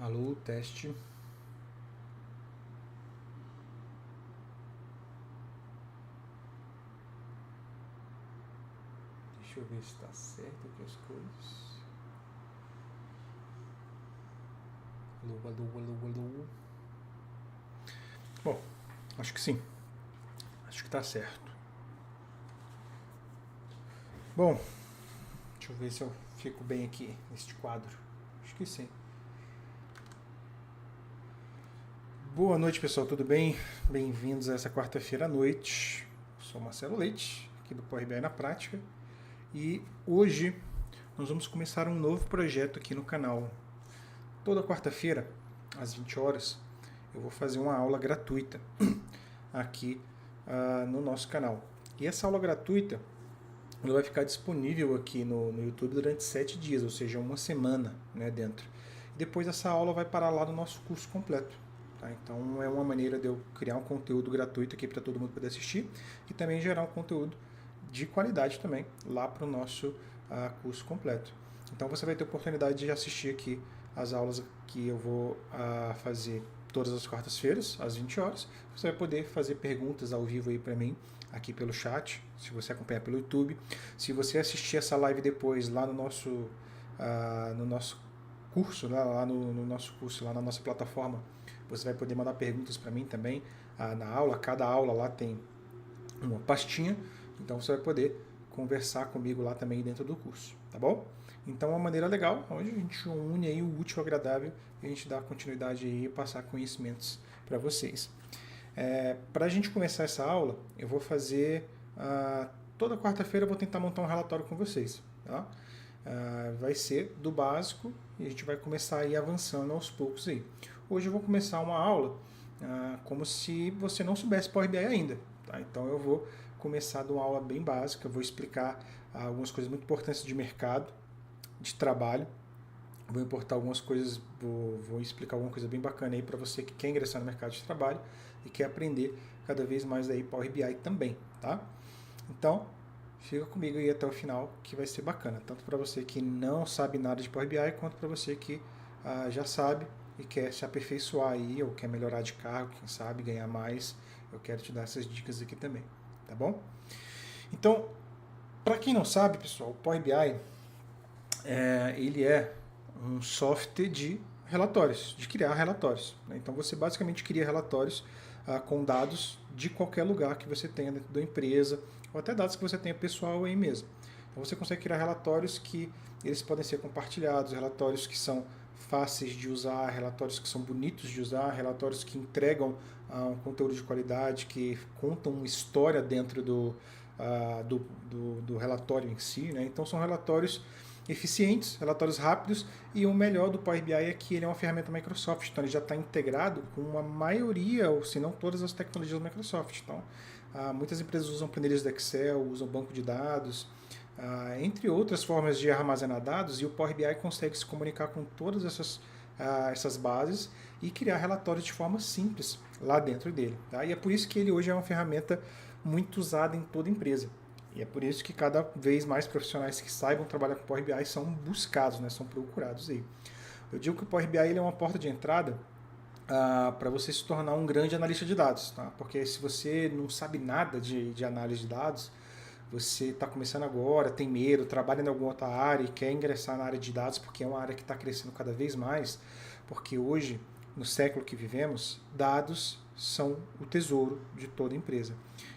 Alô, teste. Deixa eu ver se está certo aqui as coisas. Alô, alô, alô, alô. Bom, acho que sim. Acho que está certo. Bom, deixa eu ver se eu fico bem aqui neste quadro. Acho que sim. Boa noite, pessoal, tudo bem? Bem-vindos a essa quarta-feira à noite. Eu sou Marcelo Leite, aqui do Power BI na Prática. E hoje nós vamos começar um novo projeto aqui no canal. Toda quarta-feira, às 20 horas, eu vou fazer uma aula gratuita aqui no nosso canal. E essa aula gratuita ela vai ficar disponível aqui no YouTube durante 7 dias, ou seja, uma semana, né, dentro. E depois essa aula vai parar lá no nosso curso completo. Tá? Então é uma maneira de eu criar um conteúdo gratuito aqui para todo mundo poder assistir e também gerar um conteúdo de qualidade também lá para o nosso curso completo. Então você vai ter a oportunidade de assistir aqui as aulas que eu vou fazer todas as quartas-feiras, às 20 horas. Você vai poder fazer perguntas ao vivo aí para mim, aqui pelo chat, se você acompanhar pelo YouTube. Se você assistir essa live depois lá no nosso curso, lá no nosso curso, lá na nossa plataforma, você vai poder mandar perguntas para mim também na aula. Cada aula lá tem uma pastinha, então você vai poder conversar comigo lá também dentro do curso, tá bom? Então é uma maneira legal, onde a gente une aí o útil ao agradável e a gente dá continuidade aí e passar conhecimentos para vocês. Para a gente começar essa aula, eu vou fazer toda quarta-feira eu vou tentar montar um relatório com vocês, tá? Vai ser do básico e a gente vai começar a ir avançando aos poucos aí. Hoje eu vou começar uma aula como se você não soubesse Power BI ainda. Tá? Então eu vou começar de uma aula bem básica, eu vou explicar algumas coisas muito importantes de mercado, de trabalho, vou importar algumas coisas, vou explicar alguma coisa bem bacana aí para você que quer ingressar no mercado de trabalho e quer aprender cada vez mais aí Power BI também, tá? Então, fica comigo aí até o final que vai ser bacana, tanto para você que não sabe nada de Power BI, quanto para você que já sabe e quer se aperfeiçoar aí, ou quer melhorar de cargo, quem sabe, ganhar mais. Eu quero te dar essas dicas aqui também, tá bom? Então, para quem não sabe, pessoal, o Power BI ele é um software de relatórios, de criar relatórios. Né? Então você basicamente cria relatórios com dados de qualquer lugar que você tenha dentro da empresa, ou até dados que você tenha pessoal aí mesmo. Então você consegue criar relatórios que eles podem ser compartilhados, relatórios que são fáceis de usar, relatórios que são bonitos de usar, relatórios que entregam um conteúdo de qualidade, que contam uma história dentro do relatório em si. Né? Então são relatórios eficientes, relatórios rápidos, e o melhor do Power BI é que ele é uma ferramenta Microsoft, então ele já está integrado com a maioria, ou se não todas as tecnologias da Microsoft. Então, muitas empresas usam planilhas do Excel, usam banco de dados, entre outras formas de armazenar dados, e o Power BI consegue se comunicar com todas essas bases e criar relatórios de forma simples lá dentro dele. Tá? E é por isso que ele hoje é uma ferramenta muito usada em toda empresa. E é por isso que cada vez mais profissionais que saibam trabalhar com Power BI são buscados, né, são procurados aí. Eu digo que o Power BI ele é uma porta de entrada para você se tornar um grande analista de dados. Tá? Porque se você não sabe nada de análise de dados, você está começando agora, tem medo, trabalha em alguma outra área e quer ingressar na área de dados porque é uma área que está crescendo cada vez mais, porque hoje, no século que vivemos, dados são o tesouro de toda empresa.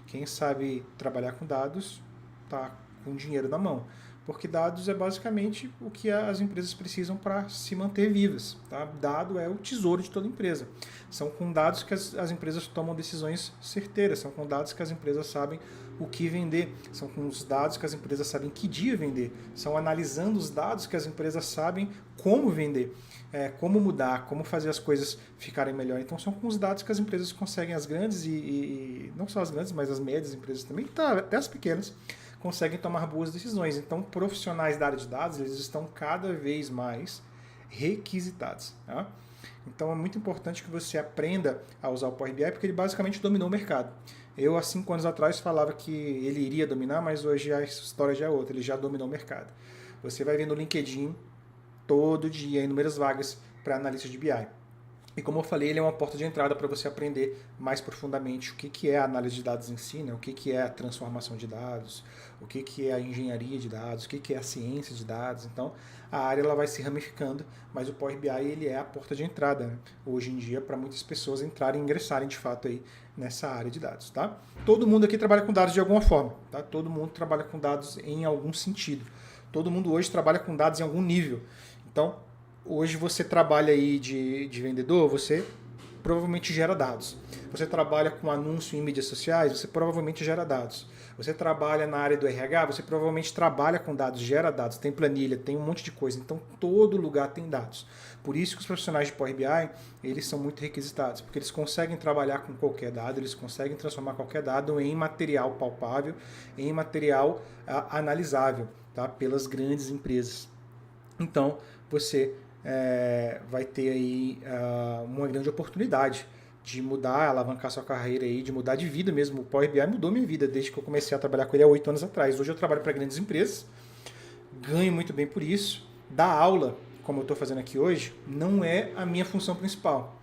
Quem sabe trabalhar com dados está com dinheiro na mão, porque dados é basicamente o que as empresas precisam para se manter vivas. Tá? Dado é o tesouro de toda empresa. São com dados que as empresas tomam decisões certeiras, são com dados que as empresas sabem o que vender, são com os dados que as empresas sabem que dia vender, são analisando os dados que as empresas sabem como vender, como mudar, como fazer as coisas ficarem melhor. Então são com os dados que as empresas conseguem, as grandes e não só as grandes, mas as médias empresas também, até as pequenas, conseguem tomar boas decisões. Então, profissionais da área de dados, eles estão cada vez mais requisitados. Tá? Então, é muito importante que você aprenda a usar o Power BI, porque ele basicamente dominou o mercado. Eu, há 5 anos atrás, falava que ele iria dominar, mas hoje a história já é outra, ele já dominou o mercado. Você vai ver no LinkedIn, todo dia, inúmeras vagas para analistas de BI. E como eu falei, ele é uma porta de entrada para você aprender mais profundamente o que é a análise de dados em si, né? O que é a transformação de dados, o que é a engenharia de dados, o que é a ciência de dados. Então, a área ela vai se ramificando, mas o Power BI ele é a porta de entrada, né? Hoje em dia, para muitas pessoas entrarem e ingressarem de fato aí nessa área de dados. Tá? Todo mundo aqui trabalha com dados de alguma forma. Tá? Todo mundo trabalha com dados em algum sentido. Todo mundo hoje trabalha com dados em algum nível. Então, hoje você trabalha aí de vendedor, você provavelmente gera dados. Você trabalha com anúncio em mídias sociais, você provavelmente gera dados. Você trabalha na área do RH, você provavelmente trabalha com dados, gera dados, tem planilha, tem um monte de coisa. Então, todo lugar tem dados. Por isso que os profissionais de Power BI, eles são muito requisitados, porque eles conseguem trabalhar com qualquer dado, eles conseguem transformar qualquer dado em material palpável, em material analisável, tá? Pelas grandes empresas. Então, você vai ter aí uma grande oportunidade de mudar, alavancar sua carreira aí, de mudar de vida mesmo. O Power BI mudou minha vida desde que eu comecei a trabalhar com ele há 8 anos atrás. Hoje eu trabalho para grandes empresas, ganho muito bem por isso. Dar aula, como eu estou fazendo aqui hoje, não é a minha função principal.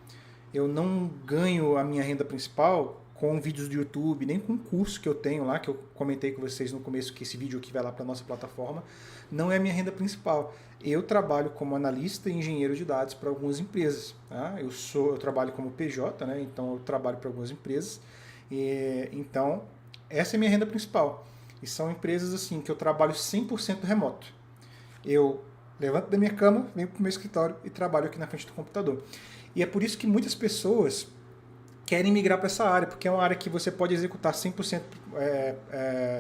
Eu não ganho a minha renda principal com vídeos do YouTube, nem com o curso que eu tenho lá, que eu comentei com vocês no começo, que esse vídeo aqui vai lá para a nossa plataforma, não é a minha renda principal. Eu trabalho como analista e engenheiro de dados para algumas empresas. Tá? Eu trabalho como PJ, né? Então eu trabalho para algumas empresas. Então, essa é a minha renda principal. E são empresas assim que eu trabalho 100% remoto. Eu levanto da minha cama, venho para o meu escritório e trabalho aqui na frente do computador. E é por isso que muitas pessoas querem migrar para essa área, porque é uma área que você pode executar 100%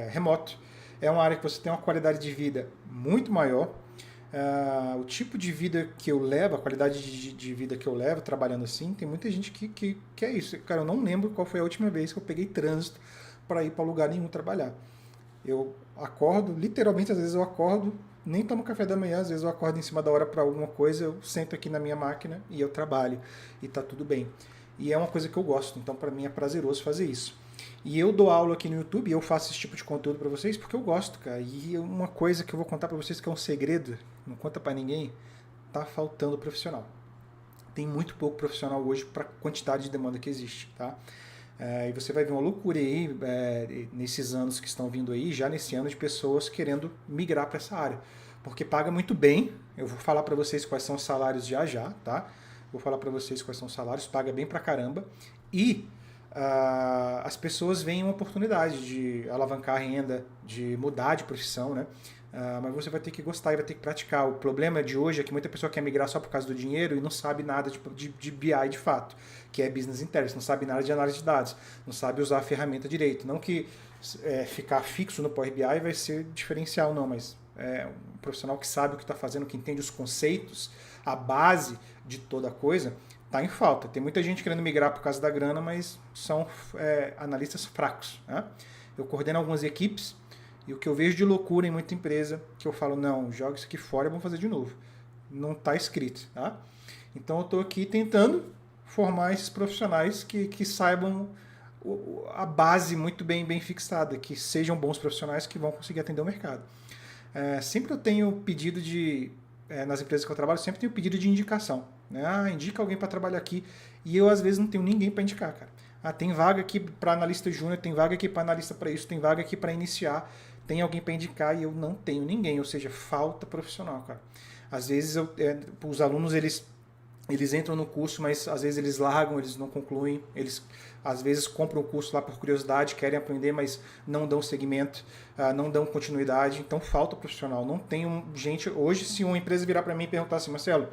remoto. É uma área que você tem uma qualidade de vida muito maior. O tipo de vida que eu levo, a qualidade de vida que eu levo trabalhando assim, tem muita gente que é isso. Cara, eu não lembro qual foi a última vez que eu peguei trânsito para ir para lugar nenhum trabalhar. Eu acordo, literalmente, às vezes eu acordo, nem tomo café da manhã, às vezes eu acordo em cima da hora para alguma coisa, eu sento aqui na minha máquina e eu trabalho. E tá tudo bem. E é uma coisa que eu gosto, então para mim é prazeroso fazer isso. E eu dou aula aqui no YouTube, eu faço esse tipo de conteúdo para vocês porque eu gosto, cara. E uma coisa que eu vou contar para vocês que é um segredo, não conta para ninguém, tá faltando profissional. Tem muito pouco profissional hoje para a quantidade de demanda que existe, tá? E você vai ver uma loucura aí nesses anos que estão vindo aí, já nesse ano, de pessoas querendo migrar para essa área. Porque paga muito bem, eu vou falar para vocês quais são os salários já, tá? Vou falar para vocês quais são os salários, paga bem pra caramba. E as pessoas veem uma oportunidade de alavancar a renda, de mudar de profissão, né? Mas você vai ter que gostar e vai ter que praticar. O problema de hoje é que muita pessoa quer migrar só por causa do dinheiro e não sabe nada de BI de fato, que é Business Intelligence, não sabe nada de análise de dados, não sabe usar a ferramenta direito. Não que ficar fixo no Power BI vai ser diferencial, não, mas um profissional que sabe o que está fazendo, que entende os conceitos, a base de toda a coisa, está em falta. Tem muita gente querendo migrar por causa da grana, mas são analistas fracos. Né? Eu coordeno algumas equipes e o que eu vejo de loucura em muita empresa, que eu falo, não, joga isso aqui fora e vamos fazer de novo. Não está escrito. Tá? Então eu estou aqui tentando formar esses profissionais que saibam a base muito bem fixada, que sejam bons profissionais que vão conseguir atender o mercado. Sempre eu tenho pedido nas empresas que eu trabalho, sempre tenho pedido de indicação. Né? Indica alguém para trabalhar aqui. E eu, às vezes, não tenho ninguém para indicar, cara. Tem vaga aqui para analista júnior, tem vaga aqui para analista para isso, tem vaga aqui para iniciar, tem alguém para indicar e eu não tenho ninguém. Ou seja, falta profissional, cara. Às vezes, os alunos, eles entram no curso, mas às vezes eles largam, eles não concluem, eles às vezes compram o curso lá por curiosidade, querem aprender, mas não dão seguimento, não dão continuidade, então falta profissional. Não tem gente. Hoje, se uma empresa virar para mim e perguntar assim, Marcelo,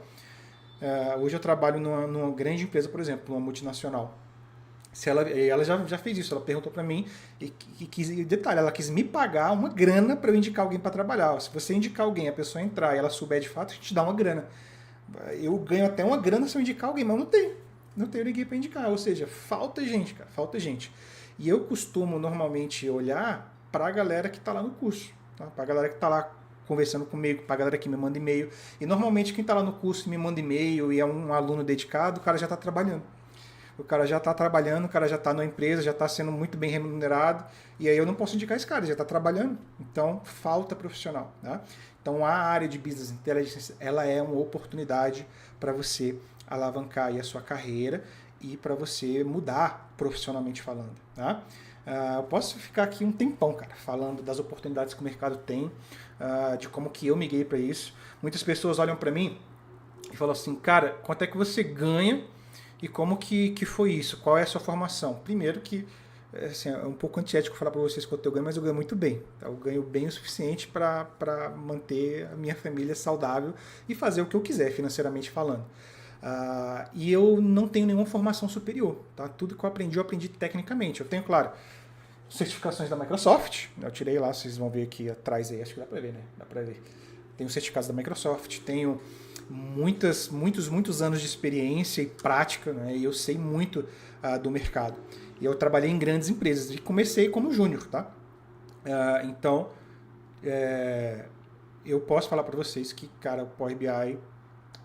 hoje eu trabalho numa grande empresa, por exemplo, numa multinacional. Se ela já fez isso, ela perguntou para mim e detalhe, ela quis me pagar uma grana para eu indicar alguém para trabalhar. Se você indicar alguém, a pessoa entrar e ela souber de fato, a gente dá uma grana. Eu ganho até uma grana se eu indicar alguém, mas não tenho ninguém para indicar. Ou seja, falta gente, cara, falta gente. E eu costumo normalmente olhar para a galera que está lá no curso, tá? Para a galera que está lá conversando comigo, para a galera que me manda e-mail. E normalmente quem está lá no curso e me manda e-mail e é um aluno dedicado, o cara já está trabalhando. o cara já está trabalhando, o cara já está na empresa, já está sendo muito bem remunerado, e aí eu não posso indicar esse cara, ele já está trabalhando, então falta profissional. Tá? Então a área de Business Intelligence, ela é uma oportunidade para você alavancar aí a sua carreira e para você mudar profissionalmente falando. Tá? Eu posso ficar aqui um tempão, cara, falando das oportunidades que o mercado tem, de como que eu migrei para isso. Muitas pessoas olham para mim e falam assim, cara, quanto é que você ganha e como que foi isso? Qual é a sua formação? Primeiro que assim, é um pouco antiético falar para vocês quanto eu ganho, mas eu ganho muito bem. Tá? Eu ganho bem o suficiente para manter a minha família saudável e fazer o que eu quiser, financeiramente falando. E eu não tenho nenhuma formação superior. Tá? Tudo que eu aprendi tecnicamente. Eu tenho, claro, certificações da Microsoft. Eu tirei lá, vocês vão ver aqui atrás aí. Acho que dá para ver, né? Dá para ver. Tenho certificados da Microsoft, tenho muitos anos de experiência e prática, né? E eu sei muito do mercado. E eu trabalhei em grandes empresas e comecei como júnior, tá? Então, eu posso falar para vocês que, cara, o Power BI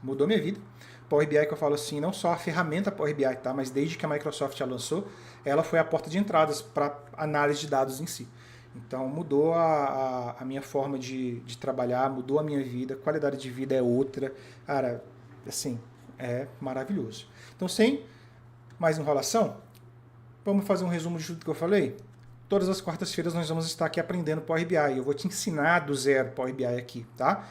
mudou minha vida. Power BI que eu falo assim, não só a ferramenta Power BI, tá? Mas desde que a Microsoft a lançou, ela foi a porta de entradas para análise de dados em si. Então mudou a minha forma de trabalhar, mudou a minha vida, a qualidade de vida é outra. Cara, assim, é maravilhoso. Então, sem mais enrolação, vamos fazer um resumo de tudo que eu falei? Todas as quartas-feiras nós vamos estar aqui aprendendo Power BI. Eu vou te ensinar do zero Power BI aqui, tá?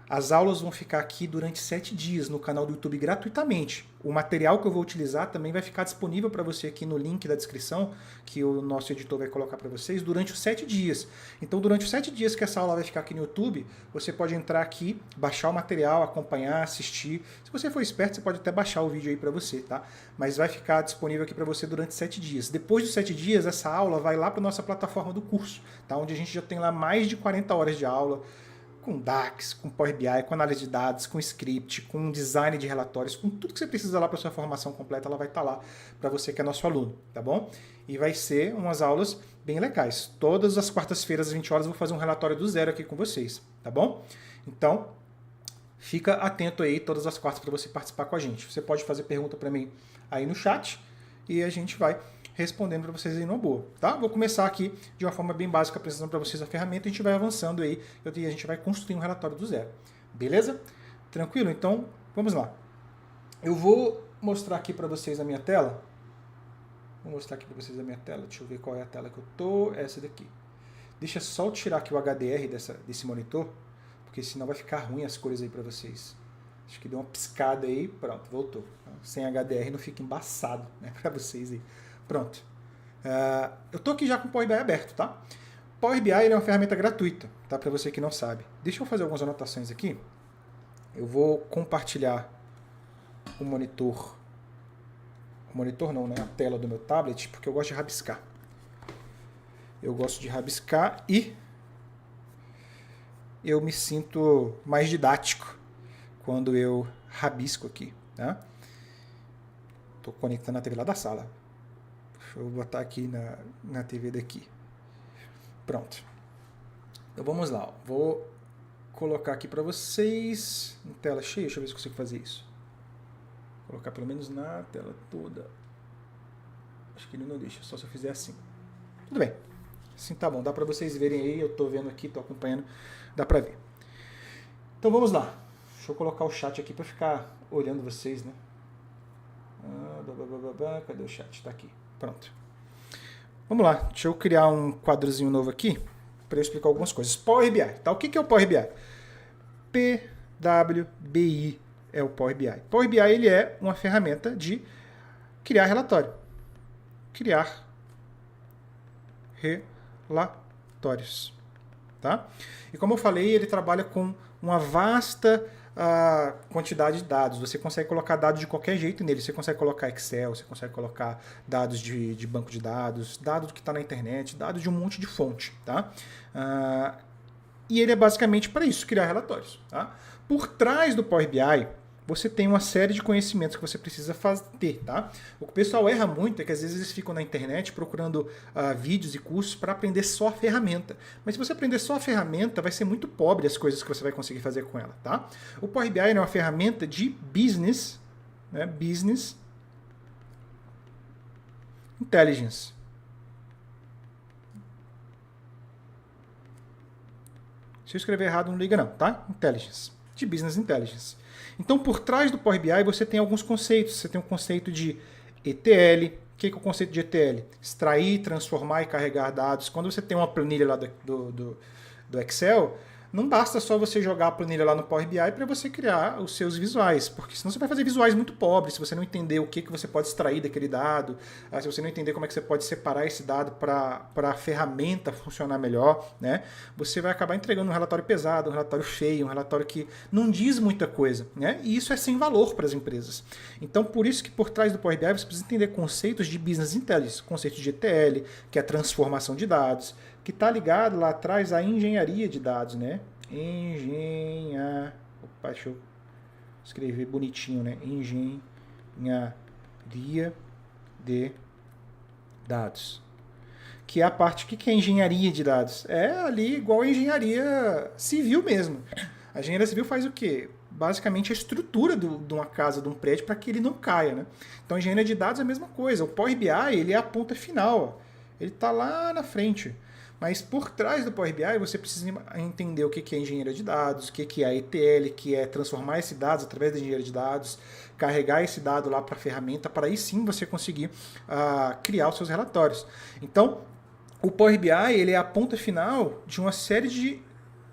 As aulas vão ficar aqui durante 7 dias no canal do YouTube gratuitamente. O material que eu vou utilizar também vai ficar disponível para você aqui no link da descrição, que o nosso editor vai colocar para vocês, durante os 7 dias. Então, durante os 7 dias que essa aula vai ficar aqui no YouTube, você pode entrar aqui, baixar o material, acompanhar, assistir. Se você for esperto, você pode até baixar o vídeo aí para você, tá? Mas vai ficar disponível aqui para você durante 7 dias. Depois dos 7 dias, essa aula vai lá para nossa plataforma do curso, tá? Onde a gente já tem lá mais de 40 horas de aula, com DAX, com Power BI, com análise de dados, com script, com design de relatórios, com tudo que você precisa lá para sua formação completa, ela vai estar lá para você que é nosso aluno, tá bom? E vai ser umas aulas bem legais. Todas as quartas-feiras às 20 horas eu vou fazer um relatório do zero aqui com vocês, tá bom? Então, fica atento aí todas as quartas para você participar com a gente. Você pode fazer pergunta para mim aí no chat e a gente vai respondendo para vocês aí numa boa, tá? Vou começar aqui de uma forma bem básica, apresentando para vocês a ferramenta, a gente vai avançando aí e a gente vai construir um relatório do zero, beleza? Tranquilo? Então, vamos lá. Eu vou mostrar aqui para vocês a minha tela. Vou mostrar aqui para vocês a minha tela, deixa eu ver qual é a tela que eu tô, essa daqui. Deixa só eu tirar aqui o HDR desse monitor, porque senão vai ficar ruim as cores aí para vocês. Acho que deu uma piscada aí, pronto, voltou. Sem HDR não fica embaçado, né, para vocês aí. Pronto. Eu estou aqui já com o Power BI aberto, tá? Power BI é uma ferramenta gratuita, tá? Para você que não sabe. Deixa eu fazer algumas anotações aqui. Eu vou compartilhar o monitor. O monitor não, né? A tela do meu tablet, porque eu gosto de rabiscar. Eu gosto de rabiscar e eu me sinto mais didático quando eu rabisco aqui, tá? Estou conectando a TV lá da sala. Deixa eu botar aqui na TV daqui. Pronto. Então vamos lá. Ó. Vou colocar aqui para vocês em tela cheia. Deixa eu ver se eu consigo fazer isso. Vou colocar pelo menos na tela toda. Acho que ele não deixa, só se eu fizer assim. Tudo bem. Assim tá bom. Dá para vocês verem aí. Eu tô vendo aqui, tô acompanhando. Dá para ver. Então vamos lá. Deixa eu colocar o chat aqui para ficar olhando vocês, né? Cadê o chat? Tá aqui. Pronto. Vamos lá, deixa eu criar um quadrozinho novo aqui para eu explicar algumas coisas. Power BI, tá? O que é o Power BI? PWBI é o Power BI. Power BI ele é uma ferramenta de criar relatório. Criar relatórios, tá? E como eu falei, ele trabalha com uma vasta quantidade de dados. Você consegue colocar dados de qualquer jeito nele. Você consegue colocar Excel, você consegue colocar dados de banco de dados, dados que está na internet, dados de um monte de fonte. Tá? E ele é basicamente para isso, criar relatórios. Tá? Por trás do Power BI, você tem uma série de conhecimentos que você precisa ter. Tá? O que o pessoal erra muito é que às vezes eles ficam na internet procurando vídeos e cursos para aprender só a ferramenta. Mas se você aprender só a ferramenta, vai ser muito pobre as coisas que você vai conseguir fazer com ela. Tá? O Power BI é uma ferramenta de business, né? Business Intelligence. Se eu escrever errado, não liga não, tá? Intelligence. De Business Intelligence. Então, por trás do Power BI, você tem alguns conceitos. Você tem o conceito de ETL. O que é o conceito de ETL? Extrair, transformar e carregar dados. Quando você tem uma planilha lá do Excel, não basta só você jogar a planilha lá no Power BI para você criar os seus visuais, porque senão você vai fazer visuais muito pobres, se você não entender o que você pode extrair daquele dado, se você não entender como é que você pode separar esse dado para a ferramenta funcionar melhor, né? Você vai acabar entregando um relatório pesado, um relatório feio, um relatório que não diz muita coisa, né? E isso é sem valor para as empresas. Então, por isso que por trás do Power BI você precisa entender conceitos de Business Intelligence, conceitos de ETL, que é a transformação de dados, que está ligado lá atrás à engenharia de dados, né? Opa, deixa eu escrever bonitinho, né? Engenharia de dados. Que é a parte... O que é engenharia de dados? É ali igual a engenharia civil mesmo. A engenharia civil faz o quê? Basicamente a estrutura de uma casa, de um prédio, para que ele não caia, né? Então a engenharia de dados é a mesma coisa. O Power BI, ele é a ponta final. Ó. Ele está lá na frente. Mas por trás do Power BI você precisa entender o que é engenharia de dados, o que é a ETL, que é transformar esses dados através da engenharia de dados, carregar esse dado lá para a ferramenta, para aí sim você conseguir criar os seus relatórios. Então, o Power BI ele é a ponta final de uma série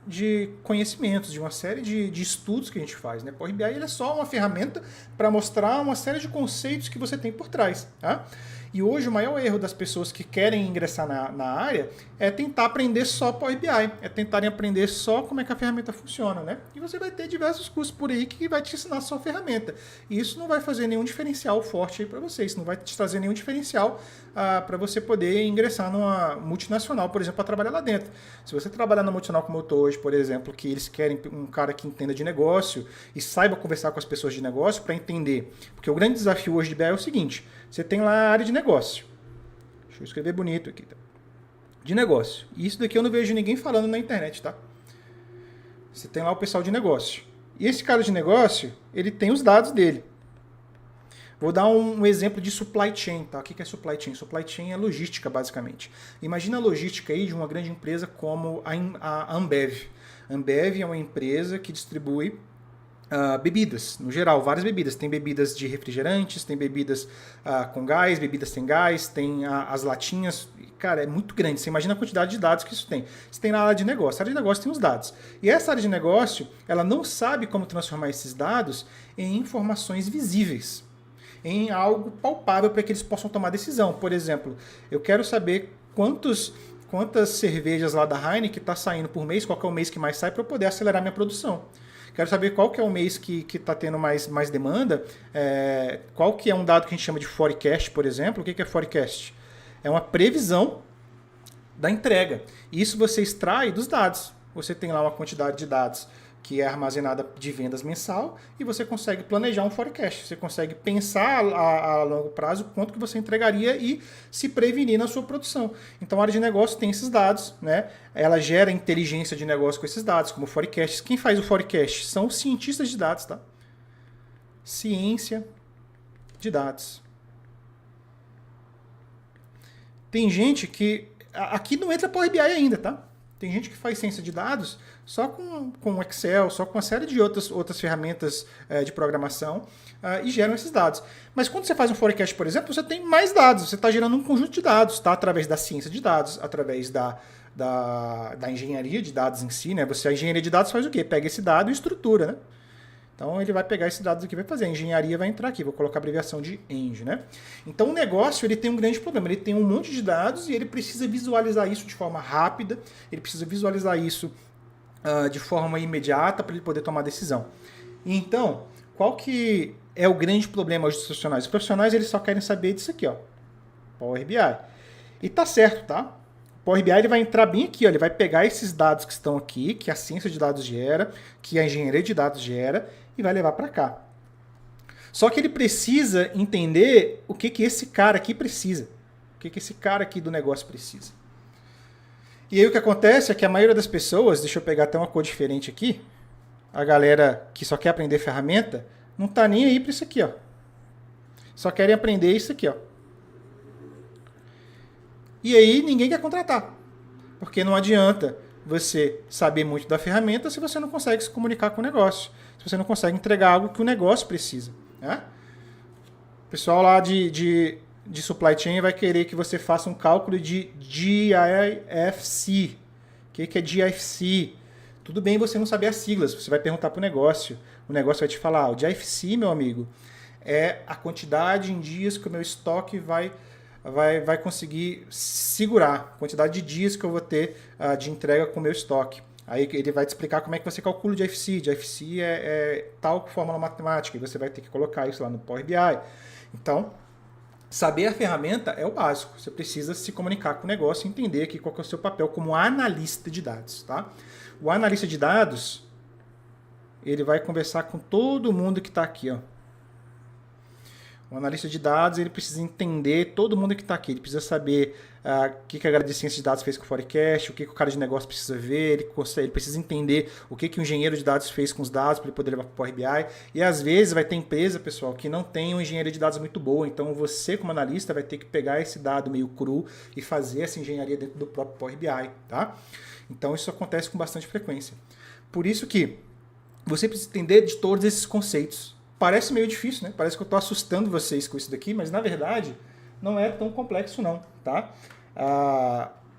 de conhecimentos, de uma série de estudos que a gente faz. Né? Power BI ele é só uma ferramenta para mostrar uma série de conceitos que você tem por trás. Tá? E hoje o maior erro das pessoas que querem ingressar na área é tentar aprender só Power BI, é tentarem aprender só como é que a ferramenta funciona, né? E você vai ter diversos cursos por aí que vai te ensinar só a ferramenta. E isso não vai fazer nenhum diferencial forte aí para você, isso não vai te trazer nenhum diferencial para você poder ingressar numa multinacional, por exemplo, para trabalhar lá dentro. Se você trabalhar na multinacional como eu estou hoje, por exemplo, que eles querem um cara que entenda de negócio e saiba conversar com as pessoas de negócio para entender. Porque o grande desafio hoje de BI é o seguinte, você tem lá a área de negócio. Deixa eu escrever bonito aqui. Tá? De negócio. E isso daqui eu não vejo ninguém falando na internet, tá? Você tem lá o pessoal de negócio. E esse cara de negócio, ele tem os dados dele. Vou dar um exemplo de supply chain, tá? O que é supply chain? Supply chain é logística, basicamente. Imagina a logística aí de uma grande empresa como a Ambev. A Ambev é uma empresa que distribui bebidas, no geral, várias bebidas. Tem bebidas de refrigerantes, tem bebidas com gás, bebidas sem gás, tem as latinhas. Cara, é muito grande. Você imagina a quantidade de dados que isso tem. Você tem na área de negócio. A área de negócio tem os dados. E essa área de negócio, ela não sabe como transformar esses dados em informações visíveis, em algo palpável para que eles possam tomar decisão. Por exemplo, eu quero saber quantas cervejas lá da Heineken está saindo por mês, qual que é o mês que mais sai, para eu poder acelerar minha produção. Quero saber qual que é o mês que está tendo mais demanda, qual que é um dado que a gente chama de forecast, por exemplo. O que é forecast? É uma previsão da entrega. Isso você extrai dos dados. Você tem lá uma quantidade de dados que é armazenada de vendas mensal e você consegue planejar um forecast. Você consegue pensar a longo prazo quanto que você entregaria e se prevenir na sua produção. Então a área de negócio tem esses dados, né? Ela gera inteligência de negócio com esses dados, como forecasts. Quem faz o forecast? São os cientistas de dados, tá? Ciência de dados. Tem gente que... Aqui não entra Power BI ainda, tá? Tem gente que faz ciência de dados só com Excel, só com uma série de outras ferramentas de programação e geram esses dados. Mas quando você faz um forecast, por exemplo, você tem mais dados, você está gerando um conjunto de dados, tá? Através da ciência de dados, através da engenharia de dados em si. Né? A engenharia de dados faz o quê? Pega esse dado e estrutura, né? Então ele vai pegar esses dados aqui e vai fazer. A engenharia vai entrar aqui, vou colocar a abreviação de ENG, né? Então o negócio ele tem um grande problema, ele tem um monte de dados e ele precisa visualizar isso de forma rápida, ele precisa visualizar isso de forma imediata para ele poder tomar decisão. Então, qual que é o grande problema hoje dos profissionais? Os profissionais eles só querem saber disso aqui, ó, Power BI. E tá certo, tá? O Power BI ele vai entrar bem aqui, ó, ele vai pegar esses dados que estão aqui, que a ciência de dados gera, que a engenharia de dados gera, e vai levar para cá. Só que ele precisa entender o que esse cara aqui precisa. O que esse cara aqui do negócio precisa. E aí o que acontece é que a maioria das pessoas, deixa eu pegar até uma cor diferente aqui, a galera que só quer aprender ferramenta, não tá nem aí para isso aqui, ó. Só querem aprender isso aqui, ó. E aí ninguém quer contratar. Porque não adianta você saber muito da ferramenta se você não consegue se comunicar com o negócio. Se você não consegue entregar algo que o negócio precisa. Né? O pessoal lá de supply chain vai querer que você faça um cálculo de GIFC. O que é GIFC? Tudo bem você não saber as siglas, você vai perguntar para o negócio vai te falar, o GIFC, meu amigo, é a quantidade em dias que o meu estoque vai conseguir segurar, a quantidade de dias que eu vou ter de entrega com o meu estoque. Aí ele vai te explicar como é que você calcula o GIFC. GIFC é tal fórmula matemática, e você vai ter que colocar isso lá no Power BI. Então, saber a ferramenta é o básico. Você precisa se comunicar com o negócio e entender aqui qual que é o seu papel como analista de dados. Tá? O analista de dados, ele vai conversar com todo mundo que está aqui. Ó. O analista de dados, ele precisa entender todo mundo que está aqui. Ele precisa saber o que a galera de ciência de dados fez com o forecast, o que o cara de negócio precisa ver, ele precisa entender o que o engenheiro de dados fez com os dados para ele poder levar para o Power BI. E às vezes vai ter empresa, pessoal, que não tem uma engenharia de dados muito boa. Então você, como analista, vai ter que pegar esse dado meio cru e fazer essa engenharia dentro do próprio Power BI. Tá? Então isso acontece com bastante frequência. Por isso que você precisa entender de todos esses conceitos. Parece meio difícil, né? Parece que eu estou assustando vocês com isso daqui, mas na verdade não é tão complexo não, tá?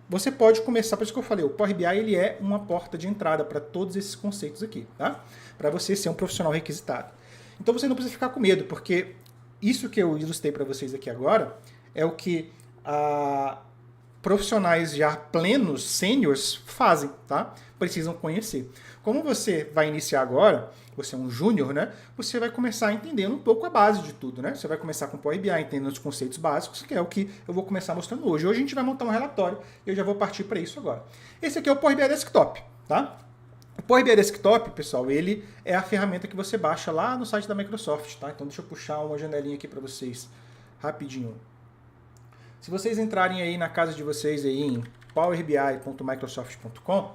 Você pode começar, por isso que eu falei, o Power BI ele é uma porta de entrada para todos esses conceitos aqui, tá? Para você ser um profissional requisitado. Então você não precisa ficar com medo, porque isso que eu ilustrei para vocês aqui agora é o que profissionais já plenos, sêniors, fazem, tá? Precisam conhecer. Como você vai iniciar agora, você é um júnior, né? Você vai começar entendendo um pouco a base de tudo, né? Você vai começar com o Power BI, entendendo os conceitos básicos, que é o que eu vou começar mostrando hoje. Hoje a gente vai montar um relatório e eu já vou partir para isso agora. Esse aqui é o Power BI Desktop, tá? O Power BI Desktop, pessoal, ele é a ferramenta que você baixa lá no site da Microsoft, tá? Então deixa eu puxar uma janelinha aqui para vocês, rapidinho. Se vocês entrarem aí na casa de vocês aí em powerbi.microsoft.com,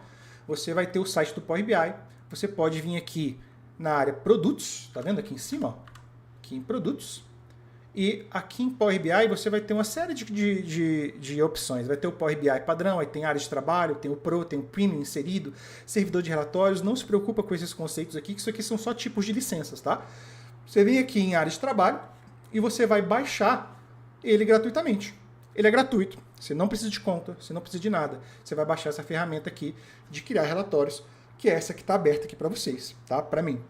você vai ter o site do Power BI. Você pode vir aqui na área produtos, tá vendo aqui em cima? Ó? Aqui em produtos. E aqui em Power BI você vai ter uma série de opções. Vai ter o Power BI padrão, aí tem área de trabalho, tem o Pro, tem o Premium inserido, servidor de relatórios. Não se preocupa com esses conceitos aqui, que isso aqui são só tipos de licenças, tá? Você vem aqui em área de trabalho e você vai baixar ele gratuitamente. Ele é gratuito, você não precisa de conta, você não precisa de nada. Você vai baixar essa ferramenta aqui de criar relatórios, que é essa que está aberta aqui para vocês, tá? Para mim.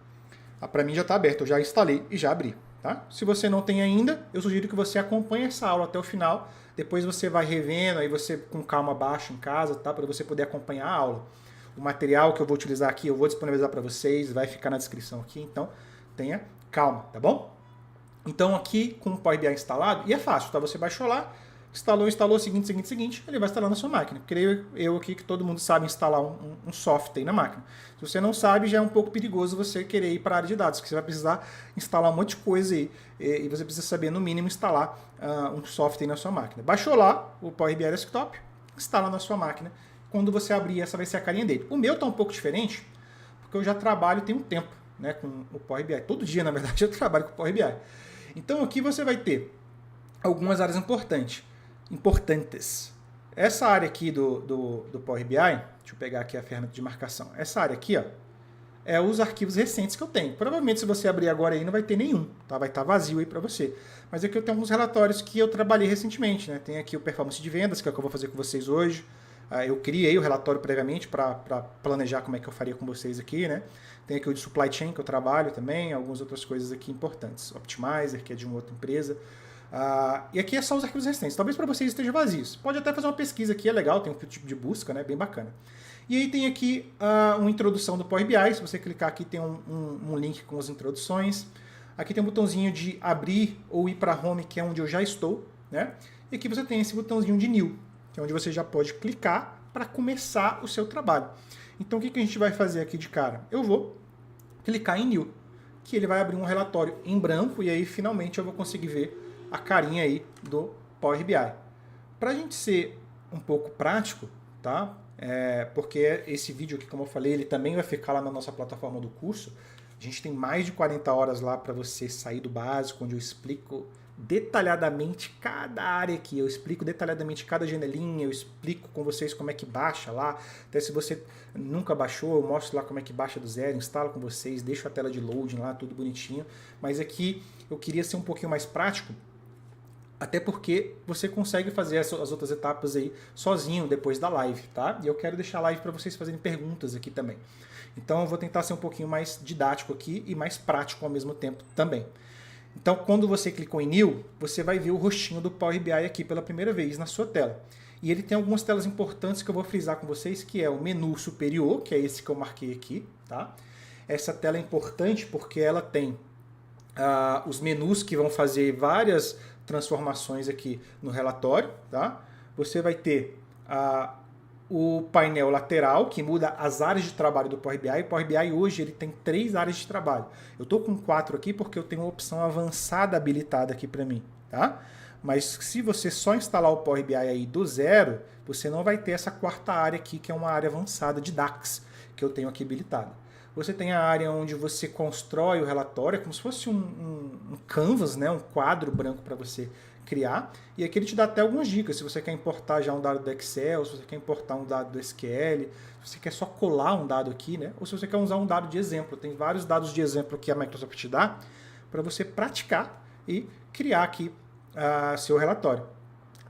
Para mim já está aberta, eu já instalei e já abri. Tá? Se você não tem ainda, eu sugiro que você acompanhe essa aula até o final. Depois você vai revendo, aí você com calma baixa em casa, tá? Para você poder acompanhar a aula. O material que eu vou utilizar aqui, eu vou disponibilizar para vocês, vai ficar na descrição aqui, então tenha calma, tá bom? Então aqui com o Power BI instalado, e é fácil, tá? Você baixou lá, instalou, seguinte, ele vai instalar na sua máquina. Creio eu aqui que todo mundo sabe instalar um software aí na máquina. Se você não sabe, já é um pouco perigoso você querer ir para a área de dados, porque você vai precisar instalar um monte de coisa aí, e você precisa saber, no mínimo, instalar um software aí na sua máquina. Baixou lá o Power BI Desktop, instala na sua máquina. Quando você abrir, essa vai ser a carinha dele. O meu está um pouco diferente, porque eu já trabalho tem um tempo, né, com o Power BI. Todo dia, na verdade, eu trabalho com o Power BI. Então aqui você vai ter algumas áreas importantes. Essa área aqui do Power BI, deixa eu pegar aqui a ferramenta de marcação. Essa área aqui, ó, é os arquivos recentes que eu tenho. Provavelmente se você abrir agora aí não vai ter nenhum, tá? Vai estar vazio aí para você. Mas aqui eu tenho alguns relatórios que eu trabalhei recentemente, né? Tem aqui o performance de vendas, que é o que eu vou fazer com vocês hoje. Eu criei o relatório previamente para planejar como é que eu faria com vocês aqui, né? Tem aqui o de supply chain que eu trabalho também, algumas outras coisas aqui importantes. Optimizer, que é de uma outra empresa. E aqui é só os arquivos recentes. Talvez para vocês esteja vazios. Pode até fazer uma pesquisa aqui, é legal, tem um tipo de busca, né? Bem bacana. E aí tem aqui uma introdução do Power BI. Se você clicar aqui tem um link com as introduções. Aqui tem um botãozinho de abrir ou ir para home, que é onde eu já estou, né? E aqui você tem esse botãozinho de new, que é onde você já pode clicar para começar o seu trabalho. Então o que a gente vai fazer aqui de cara? Eu vou clicar em new, que ele vai abrir um relatório em branco e aí finalmente eu vou conseguir ver a carinha aí do Power BI. Para a gente ser um pouco prático, tá? Porque esse vídeo aqui, como eu falei, ele também vai ficar lá na nossa plataforma do curso. A gente tem mais de 40 horas lá para você sair do básico, onde eu explico detalhadamente cada área aqui, eu explico detalhadamente cada janelinha, eu explico com vocês como é que baixa lá, até se você nunca baixou, eu mostro lá como é que baixa do zero, instalo com vocês, deixo a tela de loading lá, tudo bonitinho, mas aqui eu queria ser um pouquinho mais prático, até porque você consegue fazer as outras etapas aí sozinho depois da live, tá? E eu quero deixar a live para vocês fazerem perguntas aqui também. Então eu vou tentar ser um pouquinho mais didático aqui e mais prático ao mesmo tempo também. Então, quando você clicou em New, você vai ver o rostinho do Power BI aqui pela primeira vez na sua tela. E ele tem algumas telas importantes que eu vou frisar com vocês, que é o menu superior, que é esse que eu marquei aqui, tá? Essa tela é importante porque ela tem os menus que vão fazer várias transformações aqui no relatório, tá? Você vai ter o painel lateral, que muda as áreas de trabalho do Power BI. O Power BI hoje ele tem 3 áreas de trabalho. Eu estou com 4 aqui porque eu tenho uma opção avançada habilitada aqui para mim, tá? Mas se você só instalar o Power BI aí do zero, você não vai ter essa 4ª área aqui, que é uma área avançada de DAX, que eu tenho aqui habilitada. Você tem a área onde você constrói o relatório, é como se fosse um canvas, né? Um quadro branco para você criar, e aqui ele te dá até algumas dicas, se você quer importar já um dado do Excel, se você quer importar um dado do SQL, se você quer só colar um dado aqui, né? Ou se você quer usar um dado de exemplo. Tem vários dados de exemplo que a Microsoft te dá para você praticar e criar aqui seu relatório.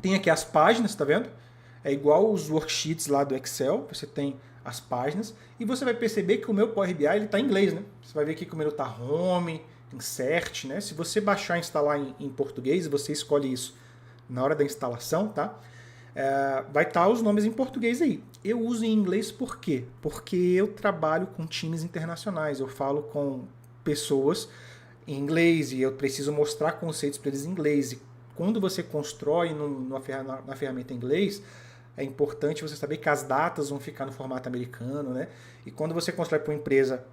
Tem aqui as páginas, tá vendo? É igual os worksheets lá do Excel, você tem as páginas, e você vai perceber que o meu Power BI está em inglês, né? Você vai ver aqui que o menu está Home, Insert, né? Se você baixar e instalar em português, você escolhe isso na hora da instalação, tá? Vai estar os nomes em português aí. Eu uso em inglês por quê? Porque eu trabalho com times internacionais, eu falo com pessoas em inglês e eu preciso mostrar conceitos para eles em inglês. E quando você constrói na ferramenta em inglês, é importante você saber que as datas vão ficar no formato americano, né? E quando você constrói para uma empresa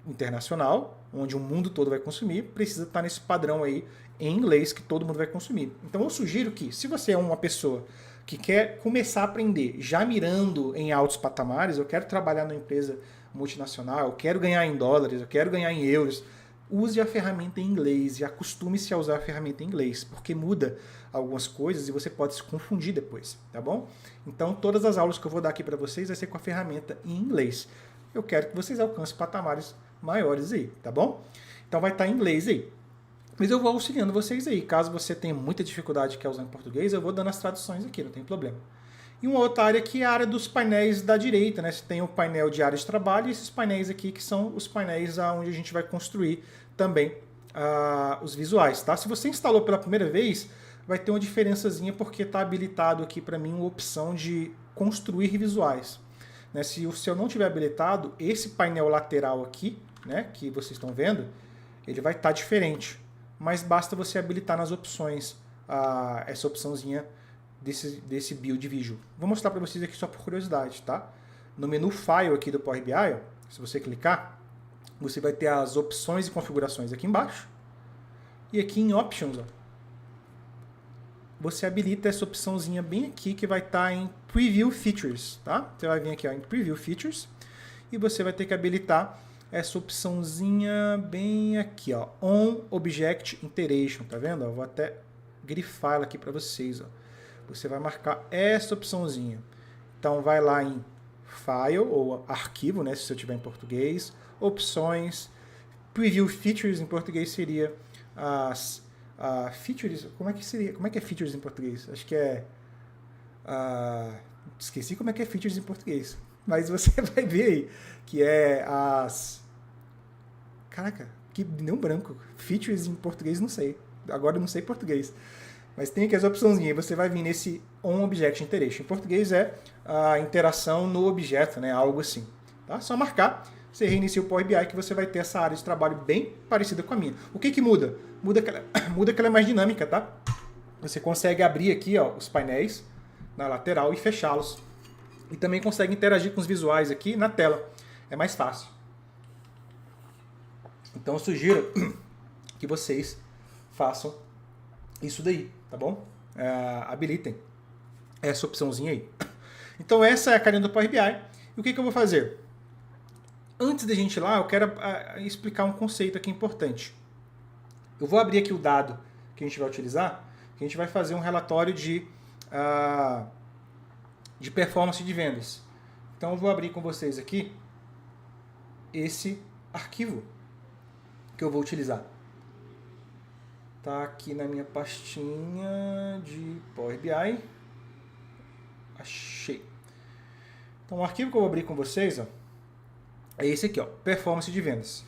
internacional, onde o mundo todo vai consumir, precisa estar nesse padrão aí em inglês que todo mundo vai consumir. Então eu sugiro que, se você é uma pessoa que quer começar a aprender, já mirando em altos patamares, eu quero trabalhar numa empresa multinacional, eu quero ganhar em dólares, eu quero ganhar em euros, use a ferramenta em inglês e acostume-se a usar a ferramenta em inglês, porque muda algumas coisas e você pode se confundir depois, tá bom? Então todas as aulas que eu vou dar aqui para vocês vai ser com a ferramenta em inglês. Eu quero que vocês alcancem patamares maiores aí, tá bom? Então vai estar em inglês aí. Mas eu vou auxiliando vocês aí. Caso você tenha muita dificuldade e quer usar em português, eu vou dando as traduções aqui, não tem problema. E uma outra área aqui é a área dos painéis da direita, né? Você tem o painel de área de trabalho e esses painéis aqui que são os painéis onde a gente vai construir também os visuais, tá? Se você instalou pela primeira vez, vai ter uma diferençazinha porque está habilitado aqui para mim uma opção de construir visuais. Né? Se o seu não tiver habilitado, esse painel lateral aqui, né, que vocês estão vendo, ele vai estar diferente. Mas basta você habilitar nas opções essa opçãozinha desse Build Visual. Vou mostrar para vocês aqui só por curiosidade, tá? No menu File aqui do Power BI, ó, se você clicar, você vai ter as opções e configurações aqui embaixo. E aqui em Options, ó, você habilita essa opçãozinha bem aqui que vai estar em Preview Features, tá? Você vai vir aqui ó, em Preview Features e você vai ter que habilitar essa opçãozinha bem aqui, ó, On Object Iteration, tá vendo? Eu vou até grifar ela aqui para vocês, ó. Você vai marcar essa opçãozinha. Então vai lá em File ou Arquivo, né, se você tiver em português, Opções, Preview Features em português seria as features, como é que seria? Como é que é features em português? Acho que é esqueci como é que é features em português. Mas você vai ver aí que é caraca, que deu um branco. Features em português não sei. Agora eu não sei português. Mas tem aqui as opçãozinhas. Você vai vir nesse On Object Iteration. Em português é a interação no objeto, né? Algo assim. Tá? Só marcar. Você reinicia o Power BI que você vai ter essa área de trabalho bem parecida com a minha. O que que muda? Muda que ela é mais dinâmica, tá? Você consegue abrir aqui ó, os painéis na lateral e fechá-los. E também consegue interagir com os visuais aqui na tela. É mais fácil. Então eu sugiro que vocês façam isso daí, tá bom? Habilitem essa opçãozinha aí. Então essa é a carinha do Power BI. E o que que eu vou fazer? Antes da gente ir lá, eu quero explicar um conceito aqui importante. Eu vou abrir aqui o dado que a gente vai utilizar, que a gente vai fazer um relatório de performance de vendas. Então eu vou abrir com vocês aqui esse arquivo que eu vou utilizar. Tá aqui na minha pastinha de Power BI. Achei. Então o arquivo que eu vou abrir com vocês, ó, é esse aqui, ó, performance de vendas.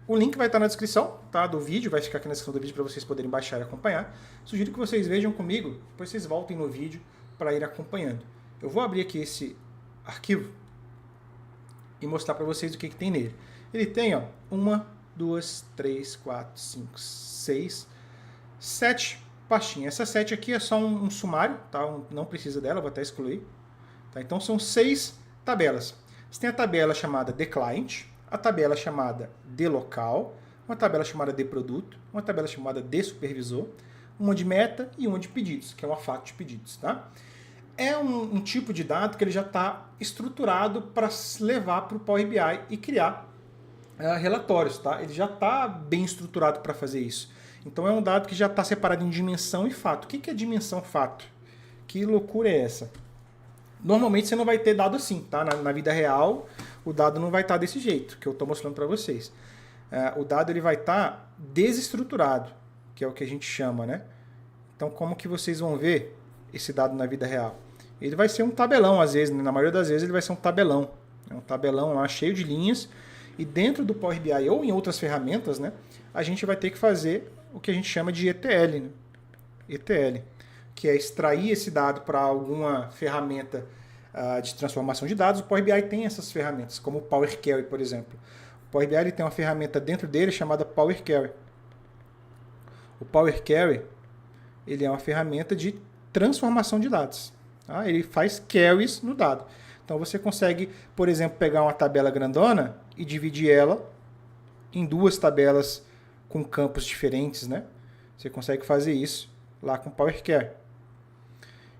O link vai estar na descrição, tá, do vídeo, vai ficar aqui na descrição do vídeo para vocês poderem baixar e acompanhar. Sugiro que vocês vejam comigo, depois vocês voltem no vídeo para ir acompanhando. Eu vou abrir aqui esse arquivo e mostrar para vocês o que tem nele. Ele tem, ó, 1, 2, 3, 4, 5, 6, 7 pastinhas. Essa 7 aqui é só um sumário, tá? Não precisa dela, vou até excluir. Tá? Então são 6 tabelas. Você tem a tabela chamada de client, a tabela chamada de local, uma tabela chamada de produto, uma tabela chamada de supervisor, uma de meta e uma de pedidos, que é uma fato de pedidos. Tá? É um tipo de dado que ele já está estruturado para levar para o Power BI e criar relatórios. Tá? Ele já está bem estruturado para fazer isso. Então é um dado que já está separado em dimensão e fato. O que é dimensão fato? Que loucura é essa? Normalmente você não vai ter dado assim, tá? Na vida real, o dado não vai estar desse jeito, que eu estou mostrando para vocês. O dado ele vai estar desestruturado, que é o que a gente chama, né? Então como que vocês vão ver esse dado na vida real? Ele vai ser um tabelão, às vezes, na maioria das vezes ele vai ser um tabelão. É um tabelão lá cheio de linhas, e dentro do Power BI ou em outras ferramentas, né, a gente vai ter que fazer o que a gente chama de ETL, né? ETL, que é extrair esse dado para alguma ferramenta de transformação de dados. O Power BI tem essas ferramentas, como o Power Query, por exemplo. O Power BI ele tem uma ferramenta dentro dele chamada Power Query. O Power Query ele é uma ferramenta de transformação de dados. Tá? Ele faz queries no dado. Então você consegue, por exemplo, pegar uma tabela grandona e dividir ela em 2 tabelas com campos diferentes, né? Você consegue fazer isso lá com Power Query.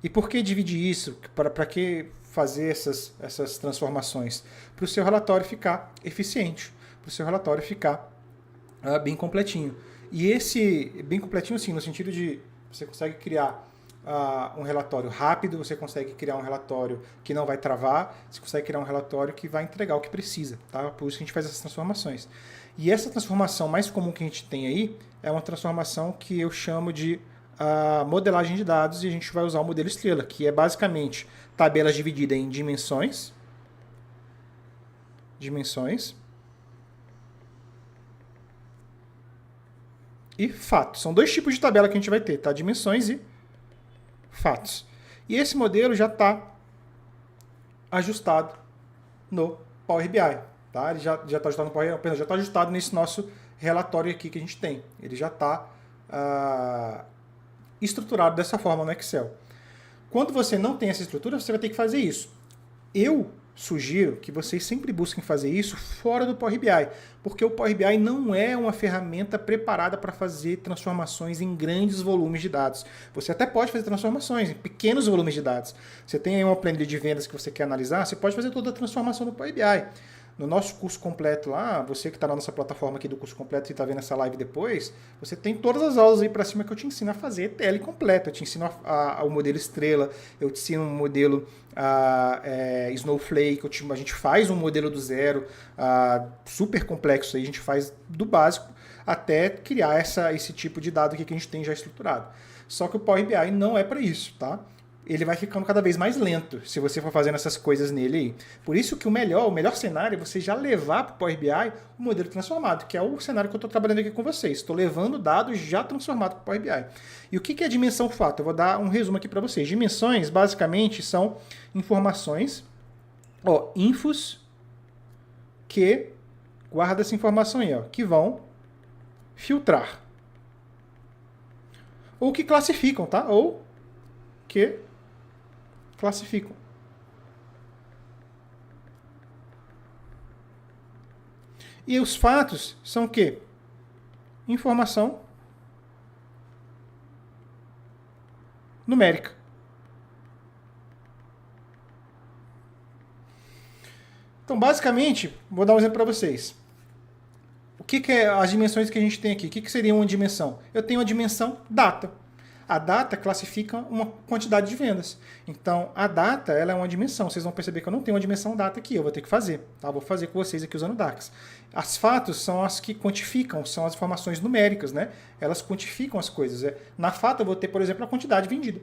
E por que dividir isso? Para que fazer essas transformações? Para o seu relatório ficar eficiente, para o seu relatório ficar bem completinho. E esse bem completinho, assim, no sentido de você consegue criar um relatório rápido, você consegue criar um relatório que não vai travar, você consegue criar um relatório que vai entregar o que precisa. Tá? Por isso que a gente faz essas transformações. E essa transformação mais comum que a gente tem aí é uma transformação que eu chamo de modelagem de dados, e a gente vai usar o modelo estrela, que é basicamente tabelas divididas em dimensões e fatos. São 2 tipos de tabela que a gente vai ter, tá? Dimensões e fatos. E esse modelo já está ajustado no Power BI. Tá? Ele já está ajustado no Power BI, já está ajustado nesse nosso relatório aqui que a gente tem. Ele já está estruturado dessa forma no Excel. Quando você não tem essa estrutura, você vai ter que fazer isso. Eu sugiro que vocês sempre busquem fazer isso fora do Power BI, porque o Power BI não é uma ferramenta preparada para fazer transformações em grandes volumes de dados. Você até pode fazer transformações em pequenos volumes de dados. Você tem aí uma planilha de vendas que você quer analisar, você pode fazer toda a transformação no Power BI. No nosso curso completo lá, você que está na nossa plataforma aqui do curso completo e está vendo essa live depois, você tem todas as aulas aí para cima que eu te ensino a fazer ETL completo. Eu te ensino o modelo estrela, eu te ensino um modelo Snowflake, a gente faz um modelo do zero, super complexo aí, a gente faz do básico até criar esse tipo de dado aqui que a gente tem já estruturado. Só que o Power BI não é para isso, tá? Ele vai ficando cada vez mais lento se você for fazendo essas coisas nele aí. Por isso que o melhor cenário é você já levar para o Power BI o modelo transformado, que é o cenário que eu estou trabalhando aqui com vocês. Estou levando dados já transformados para o Power BI. E o que é dimensão fato? Eu vou dar um resumo aqui para vocês. Dimensões, basicamente, são informações, infos, que, guarda essa informação aí, que vão filtrar. Ou que classificam, tá? Ou que classificam. E os fatos são o quê? Informação numérica. Então, basicamente, vou dar um exemplo para vocês. O que é as dimensões que a gente tem aqui? O que seria uma dimensão? Eu tenho a dimensão data. A data classifica uma quantidade de vendas. Então, a data ela é uma dimensão. Vocês vão perceber que eu não tenho uma dimensão data aqui. Eu vou ter que fazer. Tá? Vou fazer com vocês aqui usando o DAX. As fatos são as que quantificam, são as informações numéricas. Né? Elas quantificam as coisas. Na fato, eu vou ter, por exemplo, a quantidade vendida.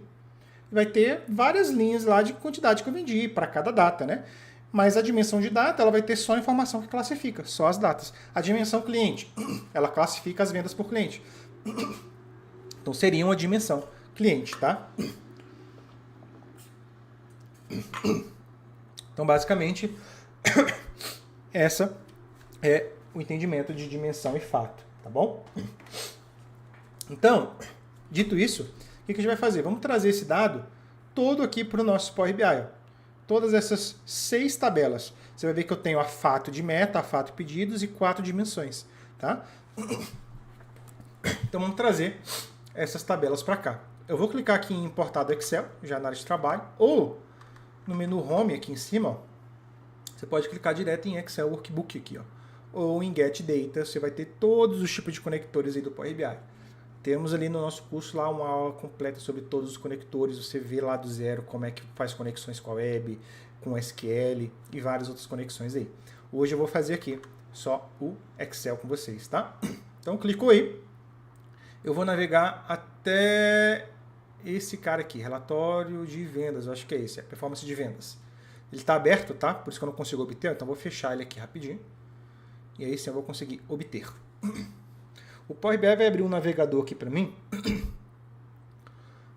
Vai ter várias linhas lá de quantidade que eu vendi para cada data. Né? Mas a dimensão de data ela vai ter só a informação que classifica, só as datas. A dimensão cliente, ela classifica as vendas por cliente. Então seria uma dimensão cliente, tá? Então basicamente essa é o entendimento de dimensão e fato, tá bom? Então, dito isso, o que a gente vai fazer? Vamos trazer esse dado todo aqui para o nosso Power BI. Todas essas 6 tabelas. Você vai ver que eu tenho a fato de meta, a fato pedidos e 4 dimensões, tá? Então vamos trazer essas tabelas para cá. Eu vou clicar aqui em importar do Excel, já na área de trabalho, ou no menu Home aqui em cima, ó, você pode clicar direto em Excel Workbook aqui, ó, ou em Get Data, você vai ter todos os tipos de conectores aí do Power BI. Temos ali no nosso curso lá uma aula completa sobre todos os conectores, você vê lá do zero como é que faz conexões com a web, com SQL e várias outras conexões aí. Hoje eu vou fazer aqui só o Excel com vocês, tá? Então clicou aí. Eu vou navegar até esse cara aqui, relatório de vendas, eu acho que é esse, é performance de vendas. Ele está aberto, tá? Por isso que eu não consigo obter, então eu vou fechar ele aqui rapidinho. E aí sim eu vou conseguir obter. O Power BI vai abrir um navegador aqui para mim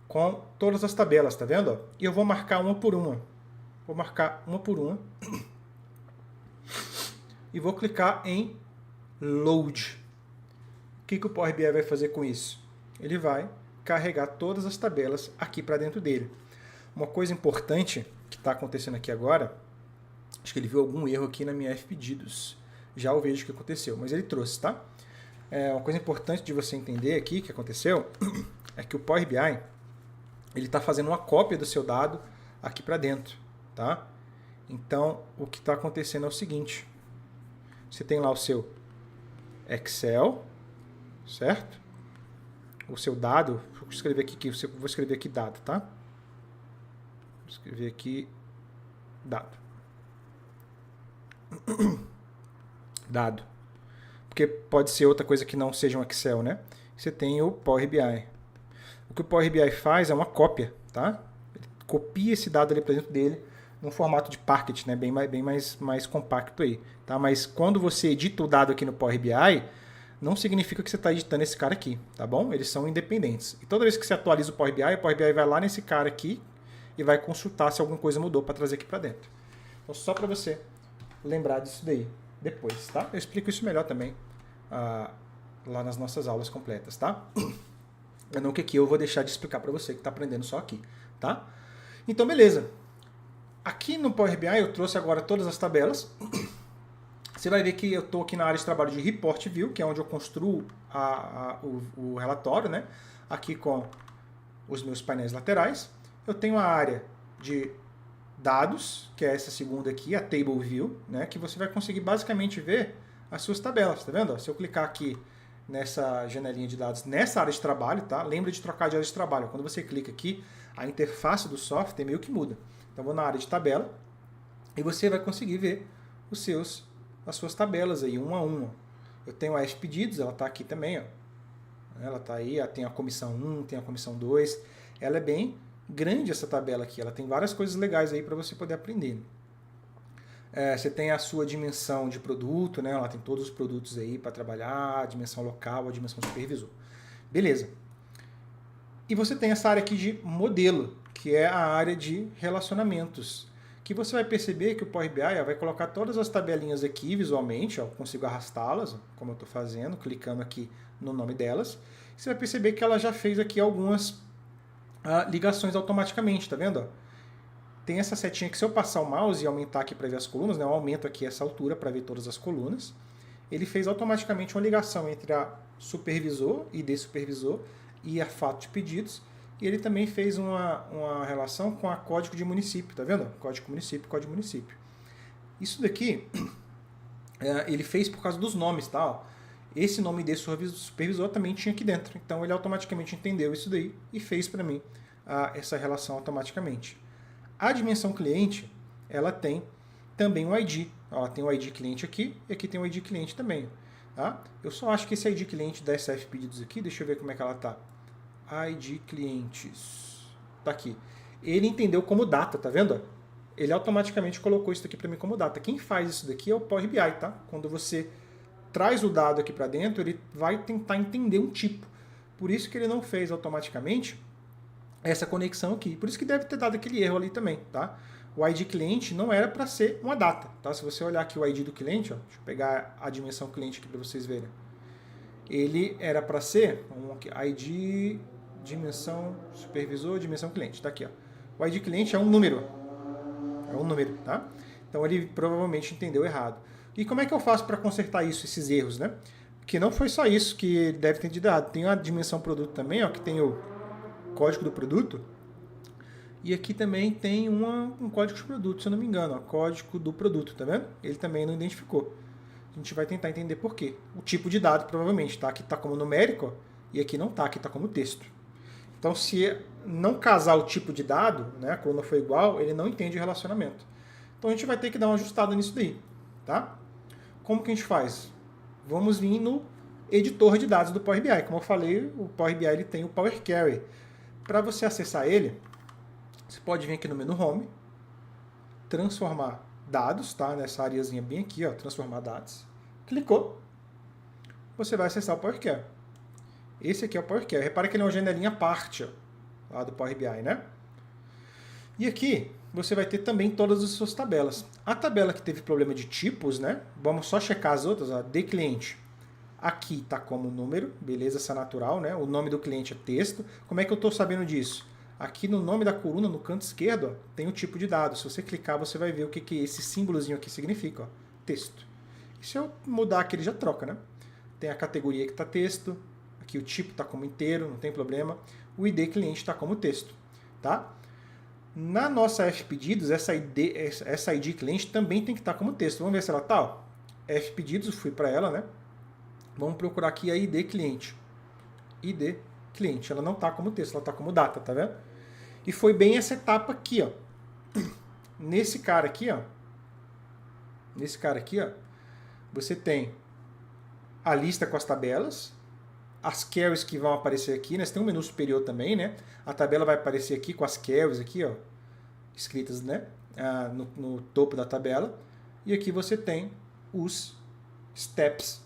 com todas as tabelas, tá vendo? E eu vou marcar uma por uma. Vou marcar uma por uma. E vou clicar em Load. O que o Power BI vai fazer com isso? Ele vai carregar todas as tabelas aqui para dentro dele. Uma coisa importante que está acontecendo aqui agora, acho que ele viu algum erro aqui na minha Fpedidos. Já eu vejo o que aconteceu, mas ele trouxe, tá? Uma coisa importante de você entender aqui que aconteceu é que o Power BI ele está fazendo uma cópia do seu dado aqui para dentro, tá? Então, o que está acontecendo é o seguinte. Você tem lá o seu Excel, certo? O seu dado, vou escrever aqui, vou escrever aqui dado, tá? Vou escrever aqui dado. Dado. Porque pode ser outra coisa que não seja um Excel, né? Você tem o Power BI. O que o Power BI faz é uma cópia, tá? Ele copia esse dado ali para dentro dele num formato de Parquet, né? Bem mais compacto aí, tá? Mas quando você edita o dado aqui no Power BI, não significa que você está editando esse cara aqui, tá bom? Eles são independentes. E toda vez que você atualiza o Power BI vai lá nesse cara aqui e vai consultar se alguma coisa mudou para trazer aqui para dentro. Então, só para você lembrar disso daí depois, tá? Eu explico isso melhor também lá nas nossas aulas completas, tá? Não que aqui eu vou deixar de explicar para você que está aprendendo só aqui, tá? Então, beleza. Aqui no Power BI eu trouxe agora todas as tabelas. Você vai ver que eu estou aqui na área de trabalho de Report View, que é onde eu construo o relatório, né? Aqui com os meus painéis laterais. Eu tenho a área de dados, que é essa segunda aqui, a Table View, né? Que você vai conseguir basicamente ver as suas tabelas, tá vendo? Se eu clicar aqui nessa janelinha de dados, nessa área de trabalho, tá? Lembra de trocar de área de trabalho. Quando você clica aqui, a interface do software meio que muda. Então, vou na área de tabela e você vai conseguir ver as suas tabelas aí, uma a uma. Eu tenho a Fpedidos, ela está aqui também, ó. Ela está aí, tem a comissão 1, tem a comissão 2. Ela é bem grande essa tabela aqui, ela tem várias coisas legais aí para você poder aprender. Você tem a sua dimensão de produto, né? Ela tem todos os produtos aí para trabalhar, a dimensão local, a dimensão supervisor. Beleza. E você tem essa área aqui de modelo, que é a área de relacionamentos, que você vai perceber que o Power BI vai colocar todas as tabelinhas aqui visualmente, ó, eu consigo arrastá-las, como eu estou fazendo, clicando aqui no nome delas. Você vai perceber que ela já fez aqui algumas ligações automaticamente, tá vendo? Tem essa setinha que se eu passar o mouse e aumentar aqui para ver as colunas, né, eu aumento aqui essa altura para ver todas as colunas, ele fez automaticamente uma ligação entre a supervisor, ID supervisor, e a fato de pedidos, e ele também fez uma relação com a código de município, tá vendo? Código município, código município. Isso daqui ele fez por causa dos nomes, tá? esse nome desse supervisor também tinha aqui dentro. Então ele automaticamente entendeu isso daí e fez para mim essa relação automaticamente. A dimensão cliente, ela tem também um ID. Ela tem o ID cliente aqui e aqui tem o ID cliente também. Tá? Eu só acho que esse ID cliente da SF Pedidos aqui, deixa eu ver como é que ela tá. ID clientes. Tá aqui. Ele entendeu como data, tá vendo? Ele automaticamente colocou isso aqui para mim como data. Quem faz isso daqui é o Power BI, tá? Quando você traz o dado aqui para dentro, ele vai tentar entender um tipo. Por isso que ele não fez automaticamente essa conexão aqui. Por isso que deve ter dado aquele erro ali também, tá? O ID cliente não era para ser uma data, tá? Se você olhar aqui o ID do cliente, ó, deixa eu pegar a dimensão cliente aqui para vocês verem. Ele era para ser ID, dimensão supervisor, dimensão cliente, tá aqui, ó. O ID cliente é um número. É um número, tá? Então ele provavelmente entendeu errado. E como é que eu faço para consertar isso, esses erros, né? Porque não foi só isso que ele deve ter dado errado. Tem a dimensão produto também, ó, que tem o código do produto. E aqui também tem um código de produto, se eu não me engano, ó, código do produto, tá vendo? Ele também não identificou. A gente vai tentar entender por quê. O tipo de dado, provavelmente, tá? Aqui está como numérico, ó, e aqui não está, aqui está como texto. Então, se não casar o tipo de dado, né, a coluna foi igual, ele não entende o relacionamento. Então, a gente vai ter que dar uma ajustada nisso daí, tá? Como que a gente faz? Vamos vir no editor de dados do Power BI. Como eu falei, o Power BI ele tem o Power Query. Para você acessar ele, você pode vir aqui no menu Home, transformar dados, tá? Nessa areazinha bem aqui, ó, transformar dados. Clicou, você vai acessar o Power Query. Esse aqui é o Power Query. Repara que ele é uma janelinha à parte, ó, lá do Power BI, né? E aqui você vai ter também todas as suas tabelas. A tabela que teve problema de tipos, né? Vamos só checar as outras, ó, de cliente. Aqui está como número, beleza, essa é natural, né? O nome do cliente é texto. Como é que eu estou sabendo disso? Aqui no nome da coluna, no canto esquerdo, ó, tem o tipo de dado. Se você clicar, você vai ver o que esse símbolozinho aqui significa, ó, texto. E se eu mudar aqui, ele já troca, né? Tem a categoria que está texto, aqui o tipo está como inteiro, não tem problema. O ID cliente está como texto, tá? Na nossa F-Pedidos, essa ID cliente também tem que estar como texto. Vamos ver se ela está, ó. F-Pedidos, eu fui para ela, né? Vamos procurar aqui a ID cliente. ID cliente, ela não está como texto, ela está como data, tá vendo? E foi bem essa etapa aqui, ó. Nesse cara aqui, ó. Nesse cara aqui, ó. Você tem a lista com as tabelas, as queries que vão aparecer aqui, né? Você tem um menu superior também, né? A tabela vai aparecer aqui com as queries aqui, ó, escritas, né? No topo da tabela. E aqui você tem os steps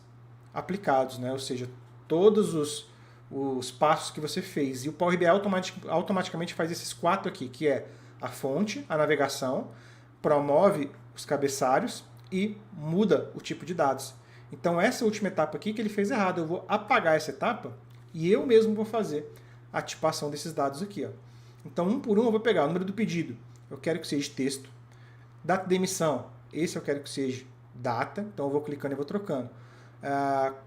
aplicados, né? Ou seja, todos os passos que você fez. E o Power BI automaticamente faz esses 4 aqui, que é a fonte, a navegação, promove os cabeçalhos e muda o tipo de dados. Então essa última etapa aqui que ele fez errado, eu vou apagar essa etapa e eu mesmo vou fazer a tipação desses dados aqui, ó. Então um por um eu vou pegar o número do pedido, eu quero que seja texto, data de emissão, esse eu quero que seja data, então eu vou clicando e vou trocando.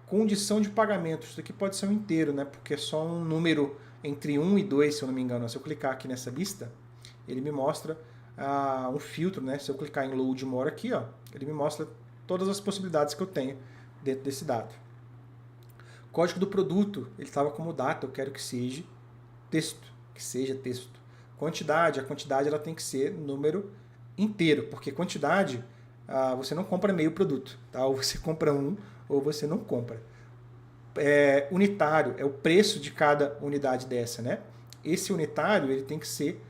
Condição de pagamento, isso aqui pode ser um inteiro, né? Porque é só um número entre 1 e 2, se eu não me engano. Se eu clicar aqui nessa lista, ele me mostra um filtro, né? Se eu clicar em Load More aqui, ó, ele me mostra todas as possibilidades que eu tenho dentro desse dado. Código do produto, ele estava como data, eu quero que seja texto, Quantidade, a quantidade ela tem que ser número inteiro, porque quantidade você não compra meio produto, tá? Ou você compra um, ou você não compra. Unitário é o preço de cada unidade dessa, né? Esse unitário ele tem que ser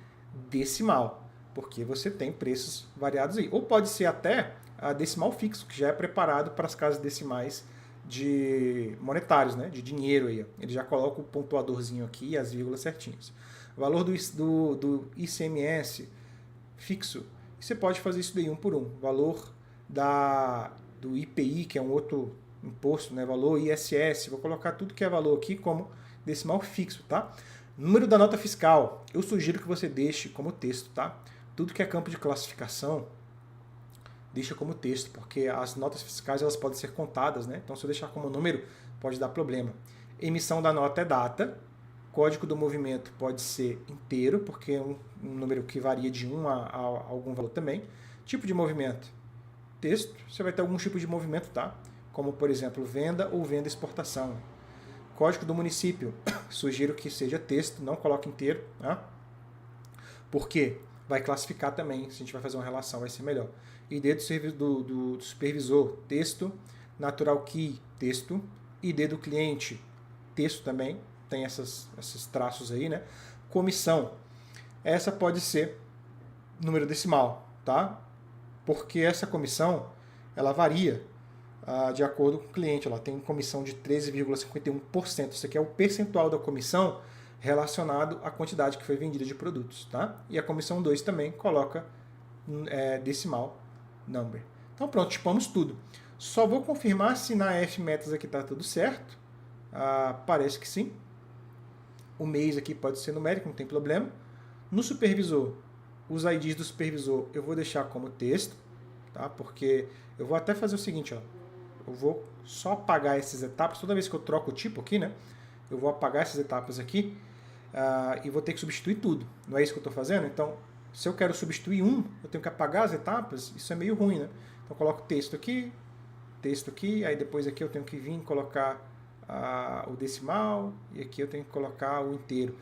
decimal, porque você tem preços variados aí. Ou pode ser até a decimal fixo, que já é preparado para as casas decimais de monetários, né? De dinheiro aí. Ele já coloca o pontuadorzinho aqui e as vírgulas certinhas. O valor do ICMS fixo, você pode fazer isso daí um por um. Valor do IPI, que é um outro imposto, né? Valor ISS, vou colocar tudo que é valor aqui como decimal fixo, tá? Número da nota fiscal, eu sugiro que você deixe como texto, tá? Tudo que é campo de classificação, deixa como texto, porque as notas fiscais elas podem ser contadas, né? Então se eu deixar como número, pode dar problema. Emissão da nota é data, código do movimento pode ser inteiro, porque é um número que varia de 1 a algum valor também. Tipo de movimento, texto, você vai ter algum tipo de movimento, tá? como por exemplo venda ou venda exportação. Código do município, sugiro que seja texto, não coloque inteiro, tá? Porque vai classificar também, se a gente vai fazer uma relação, vai ser melhor. ID do supervisor, texto. Natural Key, texto. ID do cliente, texto também, tem esses traços aí, né? Comissão, essa pode ser número decimal, tá? Porque essa comissão, ela varia de acordo com o cliente. Ela tem comissão de 13,51%. Isso aqui é o percentual da comissão relacionado à quantidade que foi vendida de produtos, tá? E a comissão 2 também coloca decimal number. Então pronto, tipamos tudo. Só vou confirmar se na F-metas aqui está tudo certo. Parece que sim. O mês aqui pode ser numérico, não tem problema. No supervisor, os IDs do supervisor eu vou deixar como texto, tá? Porque eu vou até fazer o seguinte, ó. Eu vou só apagar essas etapas. Toda vez que eu troco o tipo aqui, né? Eu vou apagar essas etapas aqui e vou ter que substituir tudo. Não é isso que eu estou fazendo? Então, se eu quero substituir eu tenho que apagar as etapas. Isso é meio ruim, né? Então, eu coloco texto aqui, aí depois aqui eu tenho que vir colocar o decimal e aqui eu tenho que colocar o inteiro.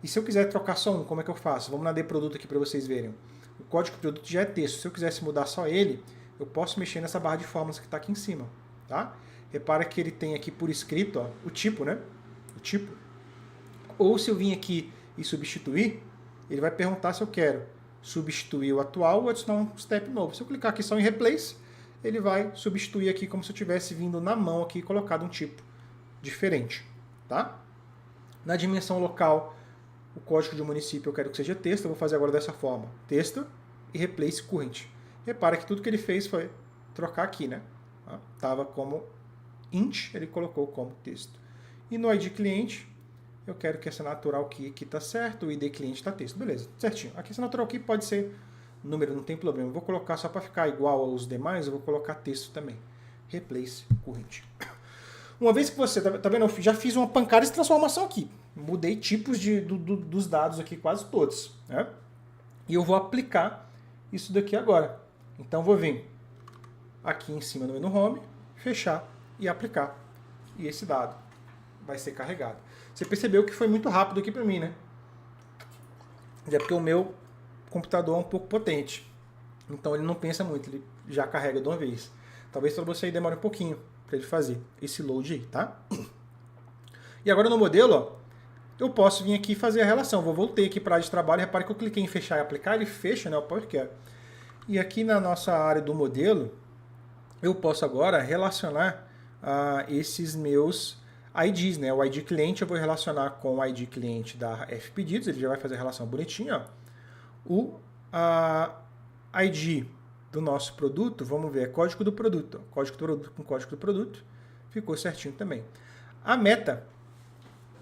E se eu quiser trocar só como é que eu faço? Vamos na de produto aqui para vocês verem. O código de produto já é texto. Se eu quisesse mudar só ele, eu posso mexer nessa barra de fórmulas que está aqui em cima. Tá? Repara que ele tem aqui por escrito o tipo, né? O tipo. Ou se eu vim aqui e substituir, ele vai perguntar se eu quero substituir o atual ou adicionar um step novo. Se eu clicar aqui só em Replace, ele vai substituir aqui como se eu tivesse vindo na mão aqui e colocado um tipo diferente. Tá? Na dimensão local, o código de município eu quero que seja texto, eu vou fazer agora dessa forma. Texto e Replace Current. Repara que tudo que ele fez foi trocar aqui, né? Estava como int, ele colocou como texto. E no ID cliente, eu quero que essa natural key aqui está certo, o ID cliente está texto. Beleza, certinho. Aqui essa natural key pode ser número, não tem problema. Eu vou colocar só para ficar igual aos demais, eu vou colocar texto também. Replace current. Uma vez que você, tá vendo, eu já fiz uma pancada de transformação aqui. Mudei tipos dos dados aqui quase todos. Né? E eu vou aplicar isso daqui agora. Então vou vir aqui em cima no menu Home, fechar e aplicar. E esse dado vai ser carregado. Você percebeu que foi muito rápido aqui para mim, né? É porque o meu computador é um pouco potente. Então ele não pensa muito, ele já carrega de uma vez. Talvez para você aí demore um pouquinho para ele fazer esse load aí, tá? E agora no modelo, ó, eu posso vir aqui e fazer a relação. Voltei aqui para a área de trabalho, repare que eu cliquei em fechar e aplicar, ele fecha, né, o PowerQuery. E aqui na nossa área do modelo, eu posso agora relacionar esses meus IDs, né? O ID cliente eu vou relacionar com o ID cliente da fpedidos, ele já vai fazer a relação bonitinha. O ID do nosso produto, vamos ver, é código do produto. Código do produto com código do produto, ficou certinho também. A meta,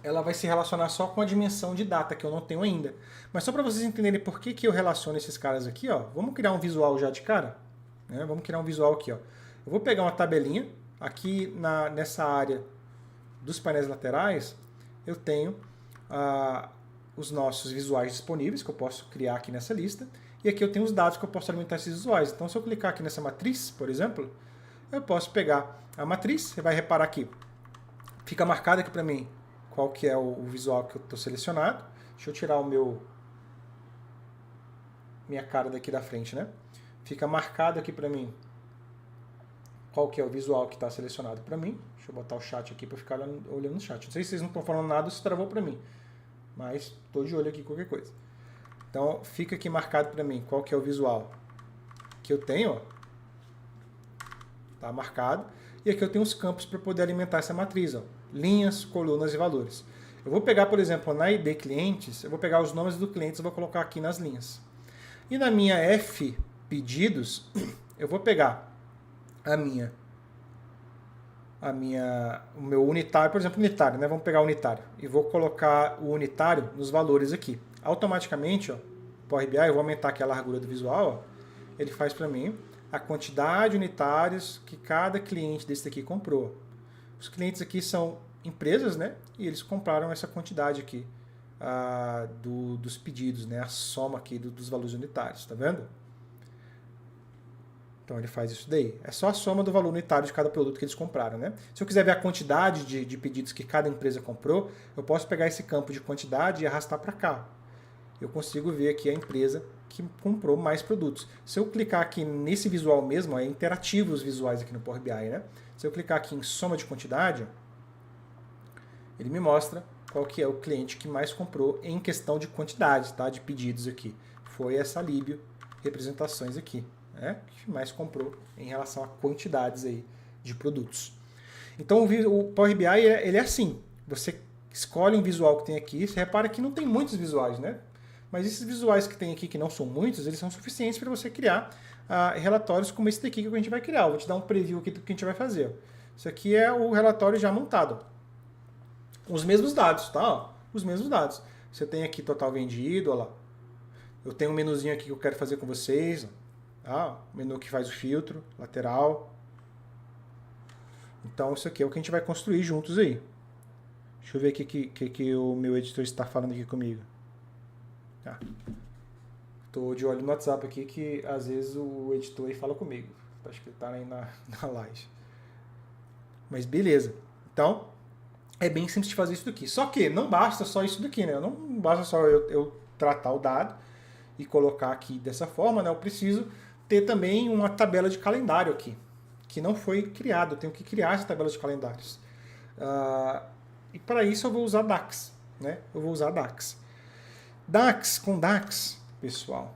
ela vai se relacionar só com a dimensão de data, que eu não tenho ainda. Mas só para vocês entenderem por que eu relaciono esses caras aqui, ó, vamos criar um visual já de cara? Né? Vamos criar um visual aqui. Ó. Eu vou pegar uma tabelinha, aqui nessa área dos painéis laterais, eu tenho os nossos visuais disponíveis, que eu posso criar aqui nessa lista, e aqui eu tenho os dados que eu posso alimentar esses visuais. Então, se eu clicar aqui nessa matriz, por exemplo, eu posso pegar a matriz, você vai reparar aqui, fica marcado aqui para mim qual que é o visual que eu estou selecionado. Deixa eu tirar minha cara daqui da frente, né? Fica marcado aqui para mim qual que é o visual que está selecionado para mim. Deixa eu botar o chat aqui para ficar olhando no chat. Não sei se vocês não estão falando nada, se travou para mim, mas estou de olho aqui em qualquer coisa. Então, fica aqui marcado para mim qual que é o visual que eu tenho. Está marcado. E aqui eu tenho os campos para poder alimentar essa matriz. Ó. Linhas, colunas e valores. Eu vou pegar, por exemplo, na ID clientes, eu vou pegar os nomes do clientes e vou colocar aqui nas linhas. E na minha F pedidos, eu vou pegar o meu unitário, por exemplo, unitário, né? Vamos pegar o unitário e vou colocar o unitário nos valores aqui. Automaticamente, ó, Power BI, eu vou aumentar aqui a largura do visual, ó, ele faz para mim a quantidade de unitários que cada cliente desse aqui comprou. Os clientes aqui são empresas, né? E eles compraram essa quantidade aqui dos pedidos, né? A soma aqui dos valores unitários, tá vendo? Então ele faz isso daí. É só a soma do valor unitário de cada produto que eles compraram, né? Se eu quiser ver a quantidade de pedidos que cada empresa comprou, eu posso pegar esse campo de quantidade e arrastar para cá. Eu consigo ver aqui a empresa que comprou mais produtos. Se eu clicar aqui nesse visual mesmo, ó, é interativo os visuais aqui no Power BI, né? Se eu clicar aqui em soma de quantidade, ele me mostra qual que é o cliente que mais comprou em questão de quantidade, tá? De pedidos aqui. Foi essa Líbio representações aqui, né? Que mais comprou em relação a quantidades aí de produtos. Então o Power BI ele é assim, você escolhe um visual que tem aqui, você repara que não tem muitos visuais, né? Mas esses visuais que tem aqui, que não são muitos, eles são suficientes para você criar relatórios como esse daqui que a gente vai criar. Eu vou te dar um preview aqui do que a gente vai fazer. Isso aqui é o relatório já montado. Os mesmos dados, tá? Os mesmos dados. Você tem aqui total vendido, olha lá. Eu tenho um menuzinho aqui que eu quero fazer com vocês. Tá? O menu que faz o filtro, lateral. Então isso aqui é o que a gente vai construir juntos aí. Deixa eu ver o que o meu editor está falando aqui comigo. Tá. Tô de olho no WhatsApp aqui que às vezes o editor aí fala comigo. Acho que ele tá aí na live. Mas beleza. Então, é bem simples de fazer isso daqui. Só que não basta só isso daqui, né? Não basta só eu tratar o dado e colocar aqui dessa forma, né? Eu preciso ter também uma tabela de calendário aqui, que não foi criada. Eu tenho que criar essa tabela de calendários. E para isso eu vou usar DAX, né? Eu vou usar DAX. Com DAX, pessoal,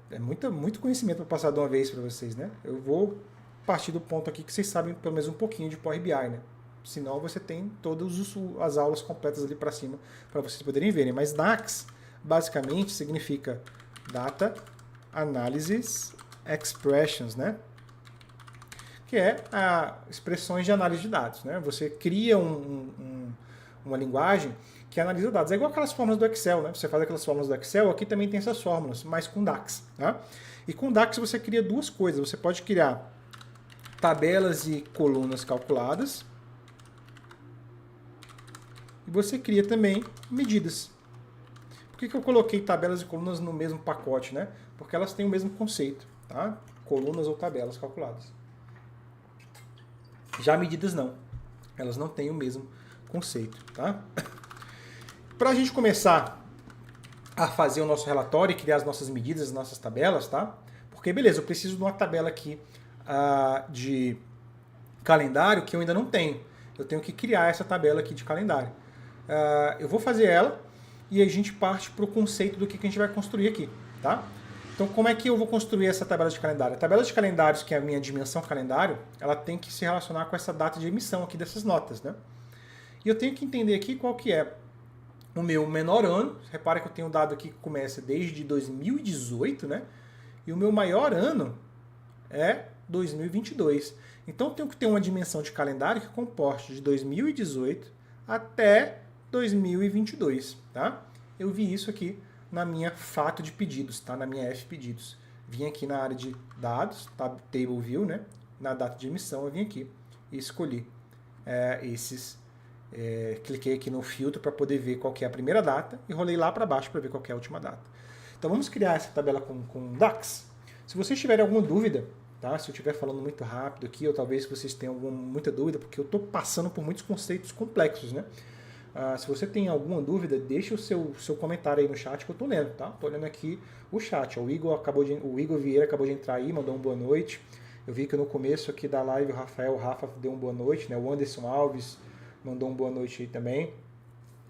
é muito conhecimento para passar de uma vez para vocês, né? Eu vou partir do ponto aqui que vocês sabem pelo menos um pouquinho de Power BI, né? Senão você tem todas as aulas completas ali para cima para vocês poderem verem. Mas DAX basicamente significa Data Analysis Expressions, né? Que é expressões de análise de dados, né? Você cria uma linguagem que analisa dados. É igual aquelas fórmulas do Excel, né? Você faz aquelas fórmulas do Excel, aqui também tem essas fórmulas, mas com DAX, tá? E com DAX você cria duas coisas. Você pode criar tabelas e colunas calculadas. E você cria também medidas. Por que eu coloquei tabelas e colunas no mesmo pacote, né? Porque elas têm o mesmo conceito, tá? Colunas ou tabelas calculadas. Já medidas não. Elas não têm o mesmo conceito, tá? Para a gente começar a fazer o nosso relatório e criar as nossas medidas, as nossas tabelas, tá? Porque, beleza, eu preciso de uma tabela aqui de calendário que eu ainda não tenho. Eu tenho que criar essa tabela aqui de calendário. Eu vou fazer ela e a gente parte para o conceito do que a gente vai construir aqui, tá? Então, como é que eu vou construir essa tabela de calendário? A tabela de calendários, que é a minha dimensão calendário, ela tem que se relacionar com essa data de emissão aqui dessas notas, né? E eu tenho que entender aqui qual que é o meu menor ano. Repara que eu tenho um dado aqui que começa desde 2018, né? E o meu maior ano é 2022. Então, eu tenho que ter uma dimensão de calendário que comporte de 2018 até 2022, tá? Eu vi isso aqui na minha fato de pedidos, tá? Na minha F pedidos. Vim aqui na área de dados, tá? Table View, né? Na data de emissão eu vim aqui e escolhi cliquei aqui no filtro para poder ver qual que é a primeira data e rolei lá para baixo para ver qual que é a última data. Então vamos criar essa tabela com DAX. Se vocês tiverem alguma dúvida, tá? Se eu estiver falando muito rápido aqui, ou talvez vocês tenham muita dúvida, porque eu estou passando por muitos conceitos complexos, né? Se você tem alguma dúvida, deixa o seu comentário aí no chat que eu estou lendo, tá? Estou lendo aqui o chat. O Igor Vieira acabou de entrar aí, mandou uma boa noite. Eu vi que no começo aqui da live o Rafa deu uma boa noite, né? O Anderson Alves mandou uma boa noite aí também.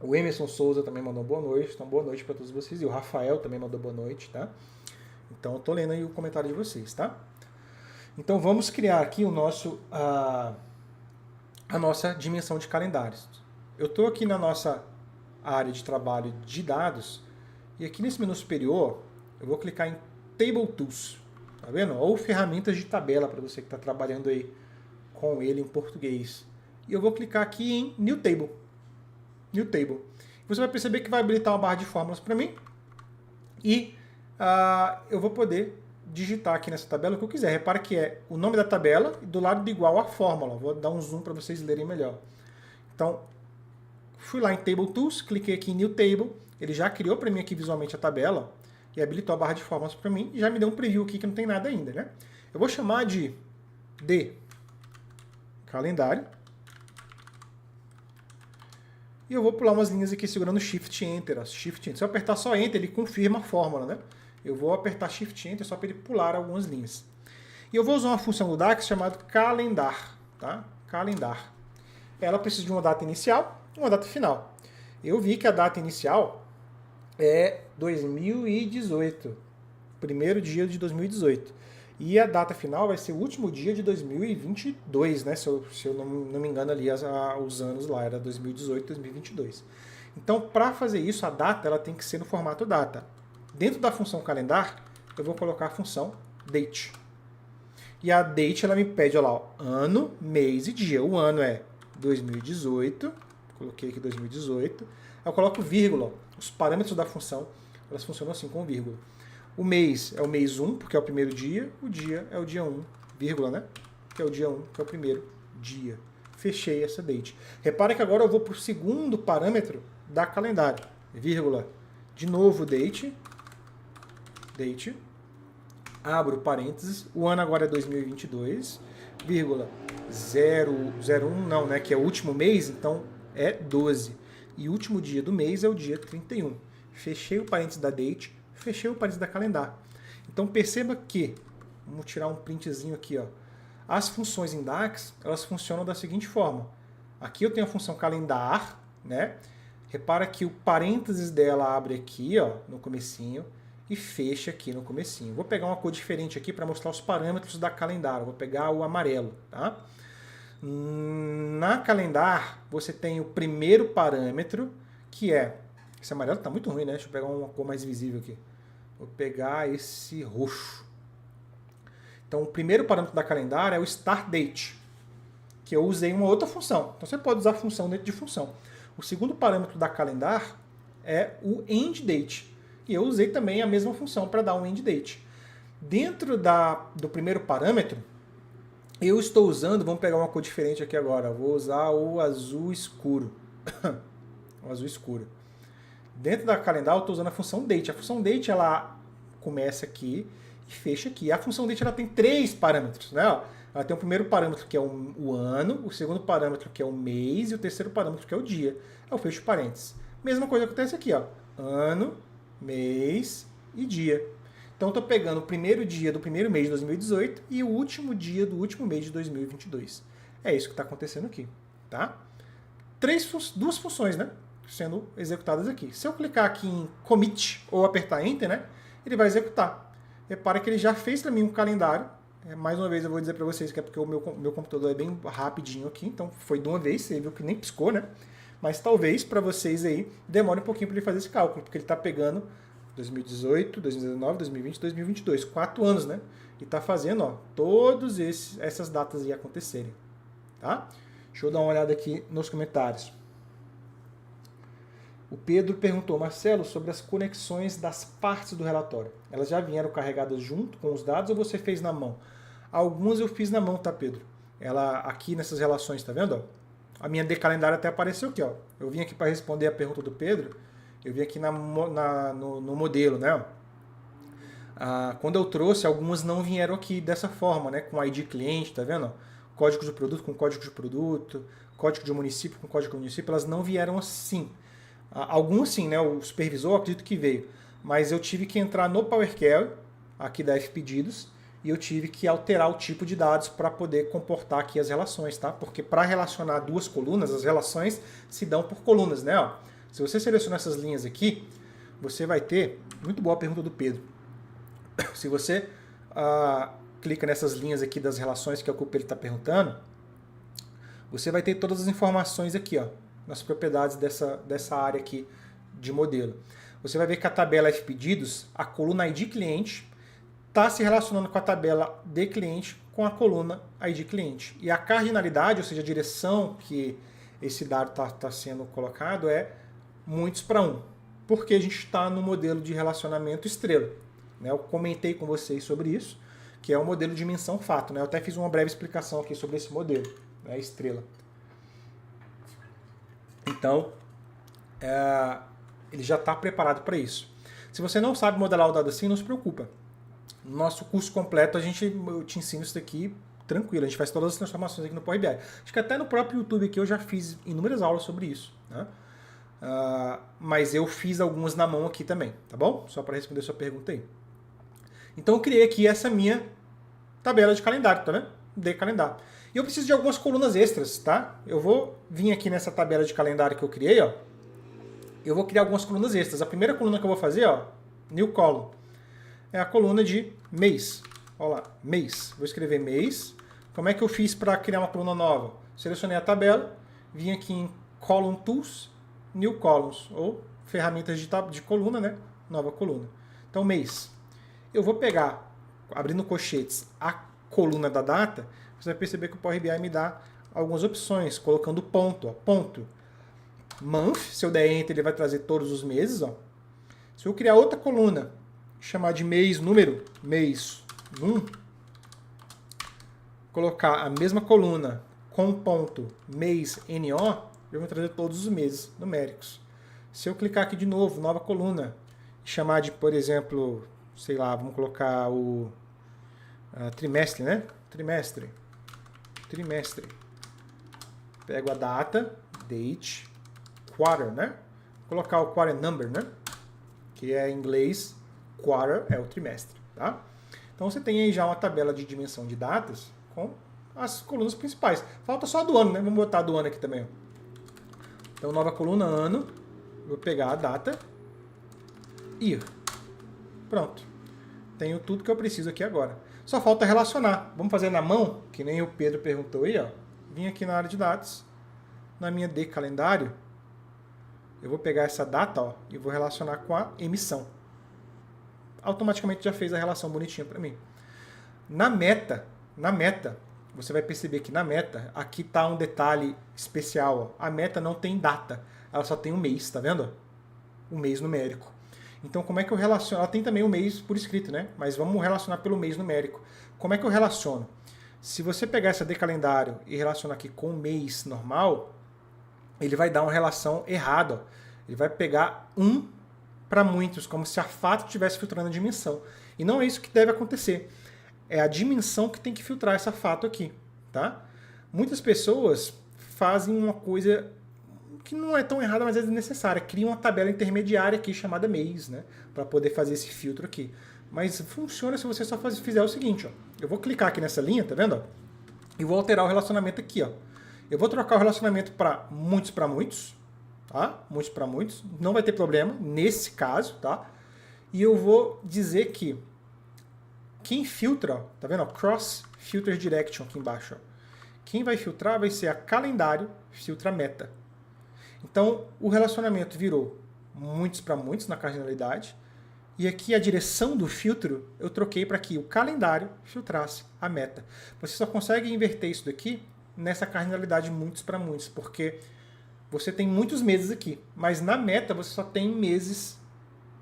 O Emerson Souza também mandou uma boa noite. Então, boa noite para todos vocês. E o Rafael também mandou boa noite, tá? Então, eu estou lendo aí o comentário de vocês, tá? Então, vamos criar aqui a nossa dimensão de calendários. Eu estou aqui na nossa área de trabalho de dados. E aqui nesse menu superior, eu vou clicar em Table Tools. Tá vendo? Ou ferramentas de tabela para você que está trabalhando aí com ele em português. E eu vou clicar aqui em New Table. New Table. Você vai perceber que vai habilitar uma barra de fórmulas para mim. E eu vou poder digitar aqui nessa tabela o que eu quiser. Repara que é o nome da tabela e do lado de igual a fórmula. Vou dar um zoom para vocês lerem melhor. Então, fui lá em Table Tools, cliquei aqui em New Table. Ele já criou para mim aqui visualmente a tabela e habilitou a barra de fórmulas para mim. E já me deu um preview aqui que não tem nada ainda, né? Eu vou chamar de calendário. E eu vou pular umas linhas aqui segurando Shift Enter. Ó, Shift Enter. Se eu apertar só Enter, ele confirma a fórmula, né? Eu vou apertar Shift Enter só para ele pular algumas linhas. E eu vou usar uma função do DAX chamada calendar. Tá? Calendar. Ela precisa de uma data inicial e uma data final. Eu vi que a data inicial é 2018. Primeiro dia de 2018. E a data final vai ser o último dia de 2022, né? Se eu não me engano ali, os anos lá, era 2018, 2022. Então, para fazer isso, a data ela tem que ser no formato data. Dentro da função calendar, eu vou colocar a função date. E a date, ela me pede, olha lá, ó, ano, mês e dia. O ano é 2018, coloquei aqui 2018. Eu coloco vírgula, ó. Os parâmetros da função, elas funcionam assim, com vírgula. O mês é o mês 1, porque é o primeiro dia. O dia é o dia 1, vírgula, né? Que é o dia 1, que é o primeiro dia. Fechei essa date. Repara que agora eu vou para o segundo parâmetro da calendário. Vírgula. De novo, date. Date. Abro parênteses. O ano agora é 2022. Vírgula. 001, não, né? Que é o último mês, então é 12. E o último dia do mês é o dia 31. Fechei o parênteses da date. Fechei o parênteses da calendar. Então perceba que, vamos tirar um printzinho aqui, ó. As funções em DAX, elas funcionam da seguinte forma. Aqui eu tenho a função calendar, né? Repara que o parênteses dela abre aqui, ó, no comecinho, e fecha aqui no comecinho. Vou pegar uma cor diferente aqui para mostrar os parâmetros da calendar. Vou pegar o amarelo, tá? Na calendar, você tem o primeiro parâmetro, que é... Esse amarelo está muito ruim, né? Deixa eu pegar uma cor mais visível aqui. Vou pegar esse roxo. Então, o primeiro parâmetro da calendar é o start date, que eu usei uma outra função. Então, você pode usar função dentro de função. O segundo parâmetro da calendar é o end date. E eu usei também a mesma função para dar um end date. Dentro do primeiro parâmetro, eu estou usando, vamos pegar uma cor diferente aqui agora. Vou usar o azul escuro. O azul escuro. Dentro da calendar eu estou usando a função date. A função date ela começa aqui e fecha aqui. A função date ela tem 3 parâmetros, né? Ela tem o primeiro parâmetro que é o ano, o segundo parâmetro que é o mês e o terceiro parâmetro que é o dia. Eu fecho parênteses. Mesma coisa acontece aqui, ó. Ano, mês e dia. Então eu estou pegando o primeiro dia do primeiro mês de 2018 e o último dia do último mês de 2022. É isso que está acontecendo aqui, tá? Duas funções, né? Sendo executadas aqui. Se eu clicar aqui em commit ou apertar enter, né, ele vai executar. Repara que ele já fez para mim um calendário. Mais uma vez eu vou dizer para vocês que é porque o meu computador é bem rapidinho aqui, então foi de uma vez, você viu que nem piscou, né? Mas talvez para vocês aí demore um pouquinho para ele fazer esse cálculo, porque ele está pegando 2018, 2019, 2020, 2022, 4 anos, né? E está fazendo, ó, todas essas datas aí acontecerem, tá? Deixa eu dar uma olhada aqui nos comentários. O Pedro perguntou, Marcelo, sobre as conexões das partes do relatório. Elas já vieram carregadas junto com os dados ou você fez na mão? Algumas eu fiz na mão, tá, Pedro? Ela aqui nessas relações, tá vendo? A minha decalendário até apareceu aqui, ó. Eu vim aqui para responder a pergunta do Pedro, eu vim aqui no modelo, né? Quando eu trouxe, algumas não vieram aqui dessa forma, né? Com ID cliente, tá vendo? Código de produto com código de produto, código de município com código de município, elas não vieram assim. Alguns sim, né? O supervisor acredito que veio, mas eu tive que entrar no Power Query, aqui da Fpedidos, e eu tive que alterar o tipo de dados para poder comportar aqui as relações, tá? Porque para relacionar duas colunas, as relações se dão por colunas, né? Ó, se você selecionar essas linhas aqui, você vai ter... Muito boa a pergunta do Pedro. Se você clica nessas linhas aqui das relações, que é o que o Pedro está perguntando, você vai ter todas as informações aqui, ó, nas propriedades dessa área aqui de modelo. Você vai ver que a tabela Fpedidos, a coluna ID cliente, está se relacionando com a tabela de cliente com a coluna ID cliente. E a cardinalidade, ou seja, a direção que esse dado está sendo colocado é muitos para 1. Porque a gente está no modelo de relacionamento estrela. Né? Eu comentei com vocês sobre isso, que é o modelo de dimensão fato. Né? Eu até fiz uma breve explicação aqui sobre esse modelo, né? Estrela. Então, ele já está preparado para isso. Se você não sabe modelar o dado assim, não se preocupa. No nosso curso completo eu te ensino isso daqui tranquilo, a gente faz todas as transformações aqui no Power BI. Acho que até no próprio YouTube aqui eu já fiz inúmeras aulas sobre isso, né? Mas eu fiz algumas na mão aqui também, tá bom? Só para responder a sua pergunta aí. Então eu criei aqui essa minha tabela de calendário, tá vendo? De calendário. E eu preciso de algumas colunas extras, tá? Eu vou vir aqui nessa tabela de calendário que eu criei, ó. Eu vou criar algumas colunas extras. A primeira coluna que eu vou fazer, ó, new column, é a coluna de mês. Olha lá, mês. Vou escrever mês. Como é que eu fiz para criar uma coluna nova? Selecionei a tabela, vim aqui em Column Tools, New Columns, ou ferramentas de coluna, né? Nova coluna. Então, mês. Eu vou pegar, abrindo colchetes, a coluna da data, você vai perceber que o Power BI me dá algumas opções, colocando ponto, ó, ponto. Month, se eu der Enter, ele vai trazer todos os meses, ó. Se eu criar outra coluna, chamar de mês número, mês 1, colocar a mesma coluna com ponto mês NO, eu vou trazer todos os meses numéricos. Se eu clicar aqui de novo, nova coluna, chamar de, por exemplo, sei lá, vamos colocar o trimestre, né? Trimestre. Pego a data, date, quarter, né? Vou colocar o quarter number, né? Que é em inglês, quarter é o trimestre, tá? Então você tem aí já uma tabela de dimensão de datas com as colunas principais. Falta só do ano, né? Vamos botar do ano aqui também. Então, nova coluna, ano. Vou pegar a data. Year. Pronto. Tenho tudo que eu preciso aqui agora. Só falta relacionar. Vamos fazer na mão, que nem o Pedro perguntou aí, ó. Vim aqui na área de dados. Na minha de calendário, eu vou pegar essa data, ó, e vou relacionar com a emissão. Automaticamente já fez a relação bonitinha para mim. Na meta, você vai perceber que na meta, aqui está um detalhe especial. Ó. A meta não tem data, ela só tem um mês, tá vendo? Um mês numérico. Então, como é que eu relaciono? Ela tem também o mês por escrito, né? Mas vamos relacionar pelo mês numérico. Como é que eu relaciono? Se você pegar essa de calendário e relacionar aqui com o mês normal, ele vai dar uma relação errada. Ó. Ele vai pegar um para muitos, como se a fato estivesse filtrando a dimensão. E não é isso que deve acontecer. É a dimensão que tem que filtrar essa fato aqui, tá? Muitas pessoas fazem uma coisa que não é tão errada, mas é desnecessária. Criam uma tabela intermediária aqui chamada mês, né? Para poder fazer esse filtro aqui. Mas funciona se você só fizer o seguinte, ó. Eu vou clicar aqui nessa linha, tá vendo? Ó? E vou alterar o relacionamento aqui, ó. Eu vou trocar o relacionamento para muitos, tá? Muitos para muitos. Não vai ter problema nesse caso, tá? E eu vou dizer que quem filtra, ó, tá vendo? Ó, Cross Filter Direction aqui embaixo. Ó. Quem vai filtrar vai ser a calendário filtra meta. Então, o relacionamento virou muitos para muitos na cardinalidade. E aqui a direção do filtro eu troquei para que o calendário filtrasse a meta. Você só consegue inverter isso daqui nessa cardinalidade muitos para muitos, porque você tem muitos meses aqui, mas na meta você só tem meses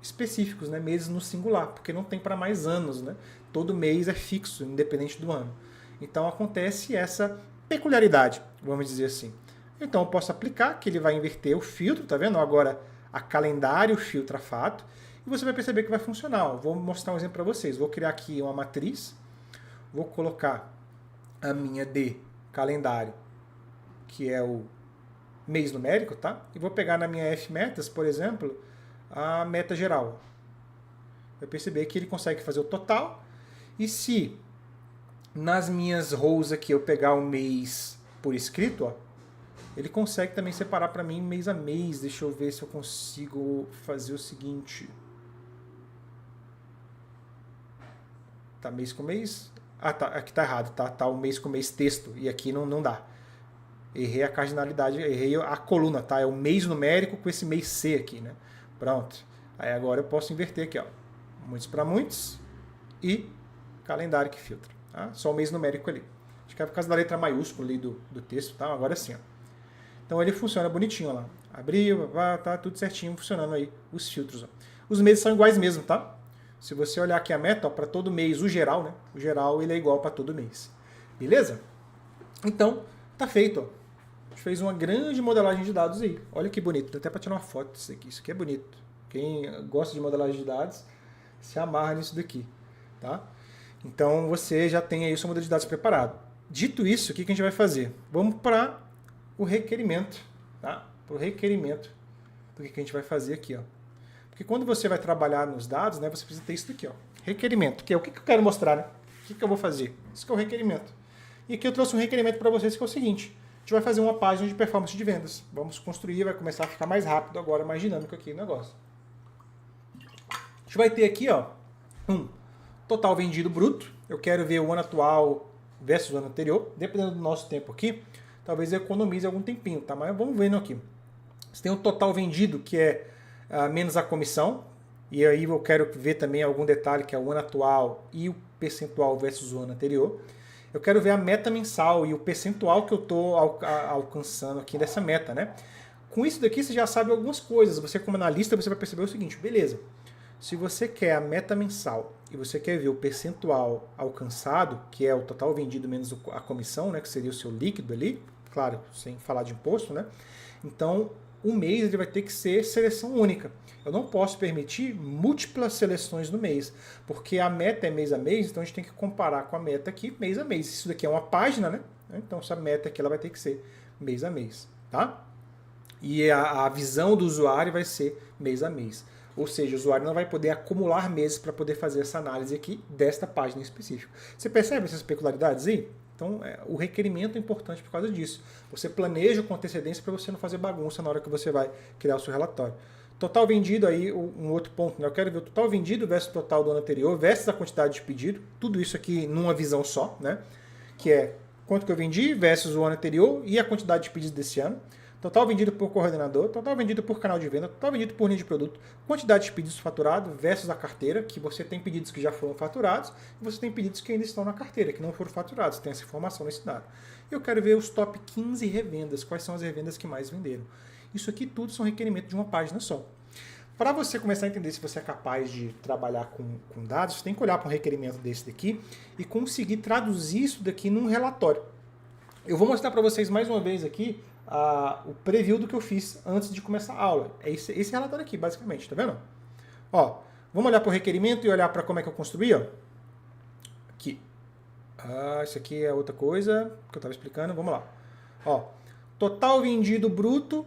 específicos, né? Meses no singular, porque não tem para mais anos, né? Todo mês é fixo, independente do ano. Então acontece essa peculiaridade, vamos dizer assim. Então eu posso aplicar, que ele vai inverter o filtro, tá vendo? Agora a calendário filtra fato, e você vai perceber que vai funcionar. Vou mostrar um exemplo para vocês. Vou criar aqui uma matriz, vou colocar a minha de calendário, que é o mês numérico, tá? E vou pegar na minha F-metas, por exemplo, a meta geral. Vai perceber que ele consegue fazer o total. E se nas minhas rows aqui eu pegar o mês por escrito, ó, ele consegue também separar para mim mês a mês. Deixa eu ver se eu consigo fazer o seguinte. Tá mês com mês? Ah, tá, aqui tá errado, tá? Tá o mês com mês texto e aqui não dá. Errei a cardinalidade, errei a coluna, tá? É o mês numérico com esse mês C aqui, né? Pronto. Aí agora eu posso inverter aqui, ó. Muitos para muitos e calendário que filtra. Tá? Só o mês numérico ali. Acho que é por causa da letra maiúscula ali do texto, tá? Agora sim, ó. Então ele funciona bonitinho, ó lá. Abriu, tá tudo certinho funcionando aí os filtros, ó. Os meses são iguais mesmo, tá? Se você olhar aqui a meta, para todo mês, o geral, né? O geral ele é igual para todo mês. Beleza? Então, tá feito, ó. A gente fez uma grande modelagem de dados aí. Olha que bonito. Dá até para tirar uma foto disso aqui. Isso aqui é bonito. Quem gosta de modelagem de dados se amarra nisso daqui. tá? Então você já tem aí o seu modelo de dados preparado. Dito isso, o que a gente vai fazer? Vamos para o requerimento, tá? Para o requerimento do que a gente vai fazer aqui, ó. Porque quando você vai trabalhar nos dados, né, você precisa ter isso daqui, ó. Requerimento, que é o que eu quero mostrar, né? O que eu vou fazer? Isso que é o requerimento. E aqui eu trouxe um requerimento para vocês que é o seguinte: a gente vai fazer uma página de performance de vendas. Vamos construir, vai começar a ficar mais rápido agora, mais dinâmico aqui o negócio. A gente vai ter aqui, ó, um total vendido bruto. Eu quero ver o ano atual versus o ano anterior. Dependendo do nosso tempo aqui, talvez eu economize algum tempinho, tá? Mas vamos vendo aqui. Você tem o total vendido, que é menos a comissão. E aí eu quero ver também algum detalhe, que é o ano atual e o percentual versus o ano anterior. Eu quero ver a meta mensal e o percentual que eu estou alcançando aqui dessa meta, né? Com isso daqui você já sabe algumas coisas. Você como analista, você vai perceber o seguinte: beleza, se você quer a meta mensal e você quer ver o percentual alcançado, que é o total vendido menos a comissão, né, que seria o seu líquido ali, claro, sem falar de imposto, né? Então, o mês ele vai ter que ser seleção única. Eu não posso permitir múltiplas seleções no mês, porque a meta é mês a mês, então a gente tem que comparar com a meta aqui mês a mês. Isso daqui é uma página, né? Então essa meta aqui ela vai ter que ser mês a mês, tá? E a visão do usuário vai ser mês a mês. Ou seja, o usuário não vai poder acumular meses para poder fazer essa análise aqui desta página em específico. Você percebe essas peculiaridades aí? Então, o requerimento é importante por causa disso. Você planeja com antecedência para você não fazer bagunça na hora que você vai criar o seu relatório. Total vendido, aí um outro ponto, né? Eu quero ver o total vendido versus o total do ano anterior, versus a quantidade de pedido. Tudo isso aqui numa visão só, né? Que é quanto que eu vendi versus o ano anterior e a quantidade de pedidos desse ano. Total vendido por coordenador, total vendido por canal de venda, total vendido por linha de produto, quantidade de pedidos faturados versus a carteira, que você tem pedidos que já foram faturados e você tem pedidos que ainda estão na carteira, que não foram faturados. Tem essa informação nesse dado. Eu quero ver os top 15 revendas, quais são as revendas que mais venderam. Isso aqui tudo são requerimentos de uma página só. Para você começar a entender se você é capaz de trabalhar com dados, você tem que olhar para um requerimento desse daqui e conseguir traduzir isso daqui num relatório. Eu vou mostrar para vocês mais uma vez aqui o preview do que eu fiz antes de começar a aula. É esse relatório aqui, basicamente, tá vendo? Ó, vamos olhar para o requerimento e olhar para como é que eu construí, ó. Aqui. Isso aqui é outra coisa que eu estava explicando, vamos lá. Ó, total vendido bruto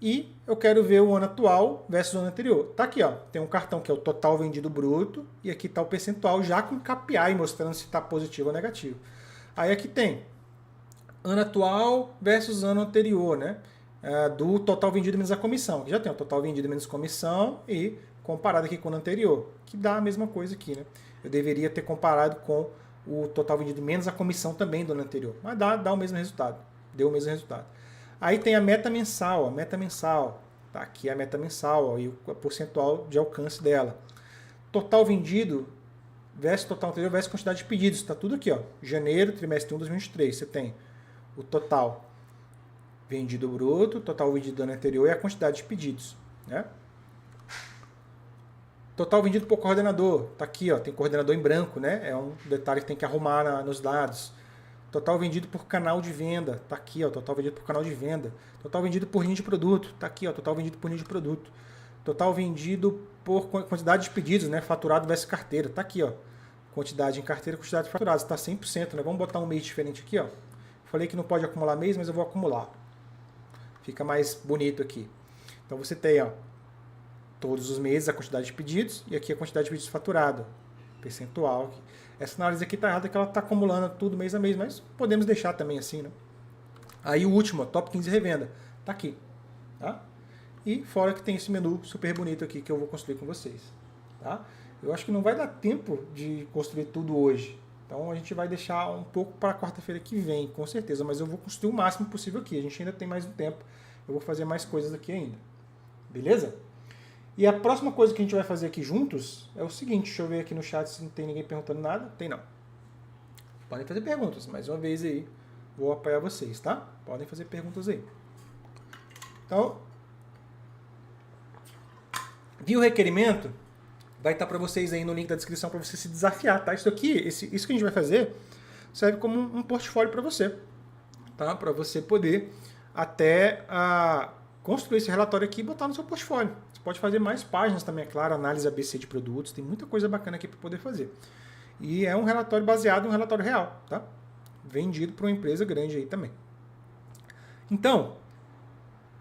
e eu quero ver o ano atual versus o ano anterior. Tá aqui, ó, tem um cartão que é o total vendido bruto e aqui está o percentual já com KPI mostrando se está positivo ou negativo. Aí aqui tem ano atual versus ano anterior, né? Do total vendido menos a comissão. Já tem o total vendido menos comissão e comparado aqui com o ano anterior, que dá a mesma coisa aqui, né? Eu deveria ter comparado com o total vendido menos a comissão também do ano anterior, mas dá o mesmo resultado. Deu o mesmo resultado. Aí tem a meta mensal, tá aqui a meta mensal, ó, e o percentual de alcance dela. Total vendido versus total anterior versus quantidade de pedidos, está tudo aqui, ó. Janeiro, trimestre 1 de 2023, você tem o total vendido bruto, total vendido do ano anterior e a quantidade de pedidos, né? Total vendido por coordenador, tá aqui, ó, tem coordenador em branco, né? É um detalhe que tem que arrumar nos dados. Total vendido por canal de venda, tá aqui, ó, total vendido por canal de venda. Total vendido por linha de produto, tá aqui, ó, total vendido por linha de produto. Total vendido por quantidade de pedidos, né? Faturado versus carteira, tá aqui, ó. Quantidade em carteira, quantidade de faturados, tá 100%, né? Vamos botar um mês diferente aqui, ó. Falei que não pode acumular mês, mas eu vou acumular. Fica mais bonito aqui. Então você tem, ó, todos os meses a quantidade de pedidos e aqui a quantidade de pedidos faturado, percentual. Essa análise aqui está errada, que ela está acumulando tudo mês a mês, mas podemos deixar também assim, né? Aí o último, ó, top 15 revenda, tá aqui, tá? E fora que tem esse menu super bonito aqui que eu vou construir com vocês, tá? Eu acho que não vai dar tempo de construir tudo hoje. Então a gente vai deixar um pouco para quarta-feira que vem, com certeza, mas eu vou construir o máximo possível aqui. A gente ainda tem mais um tempo, eu vou fazer mais coisas aqui ainda. Beleza? E a próxima coisa que a gente vai fazer aqui juntos é o seguinte, deixa eu ver aqui no chat se não tem ninguém perguntando nada. Tem não. Podem fazer perguntas, mais uma vez aí, vou apoiar vocês, tá? Podem fazer perguntas aí. Então, viu o requerimento? Vai estar para vocês aí no link da descrição para você se desafiar, tá? Isso aqui, isso que a gente vai fazer, serve como um portfólio para você, tá? Para você poder até construir esse relatório aqui e botar no seu portfólio. Você pode fazer mais páginas também, é claro, análise ABC de produtos, tem muita coisa bacana aqui para poder fazer. E é um relatório baseado em um relatório real, tá? Vendido para uma empresa grande aí também. Então,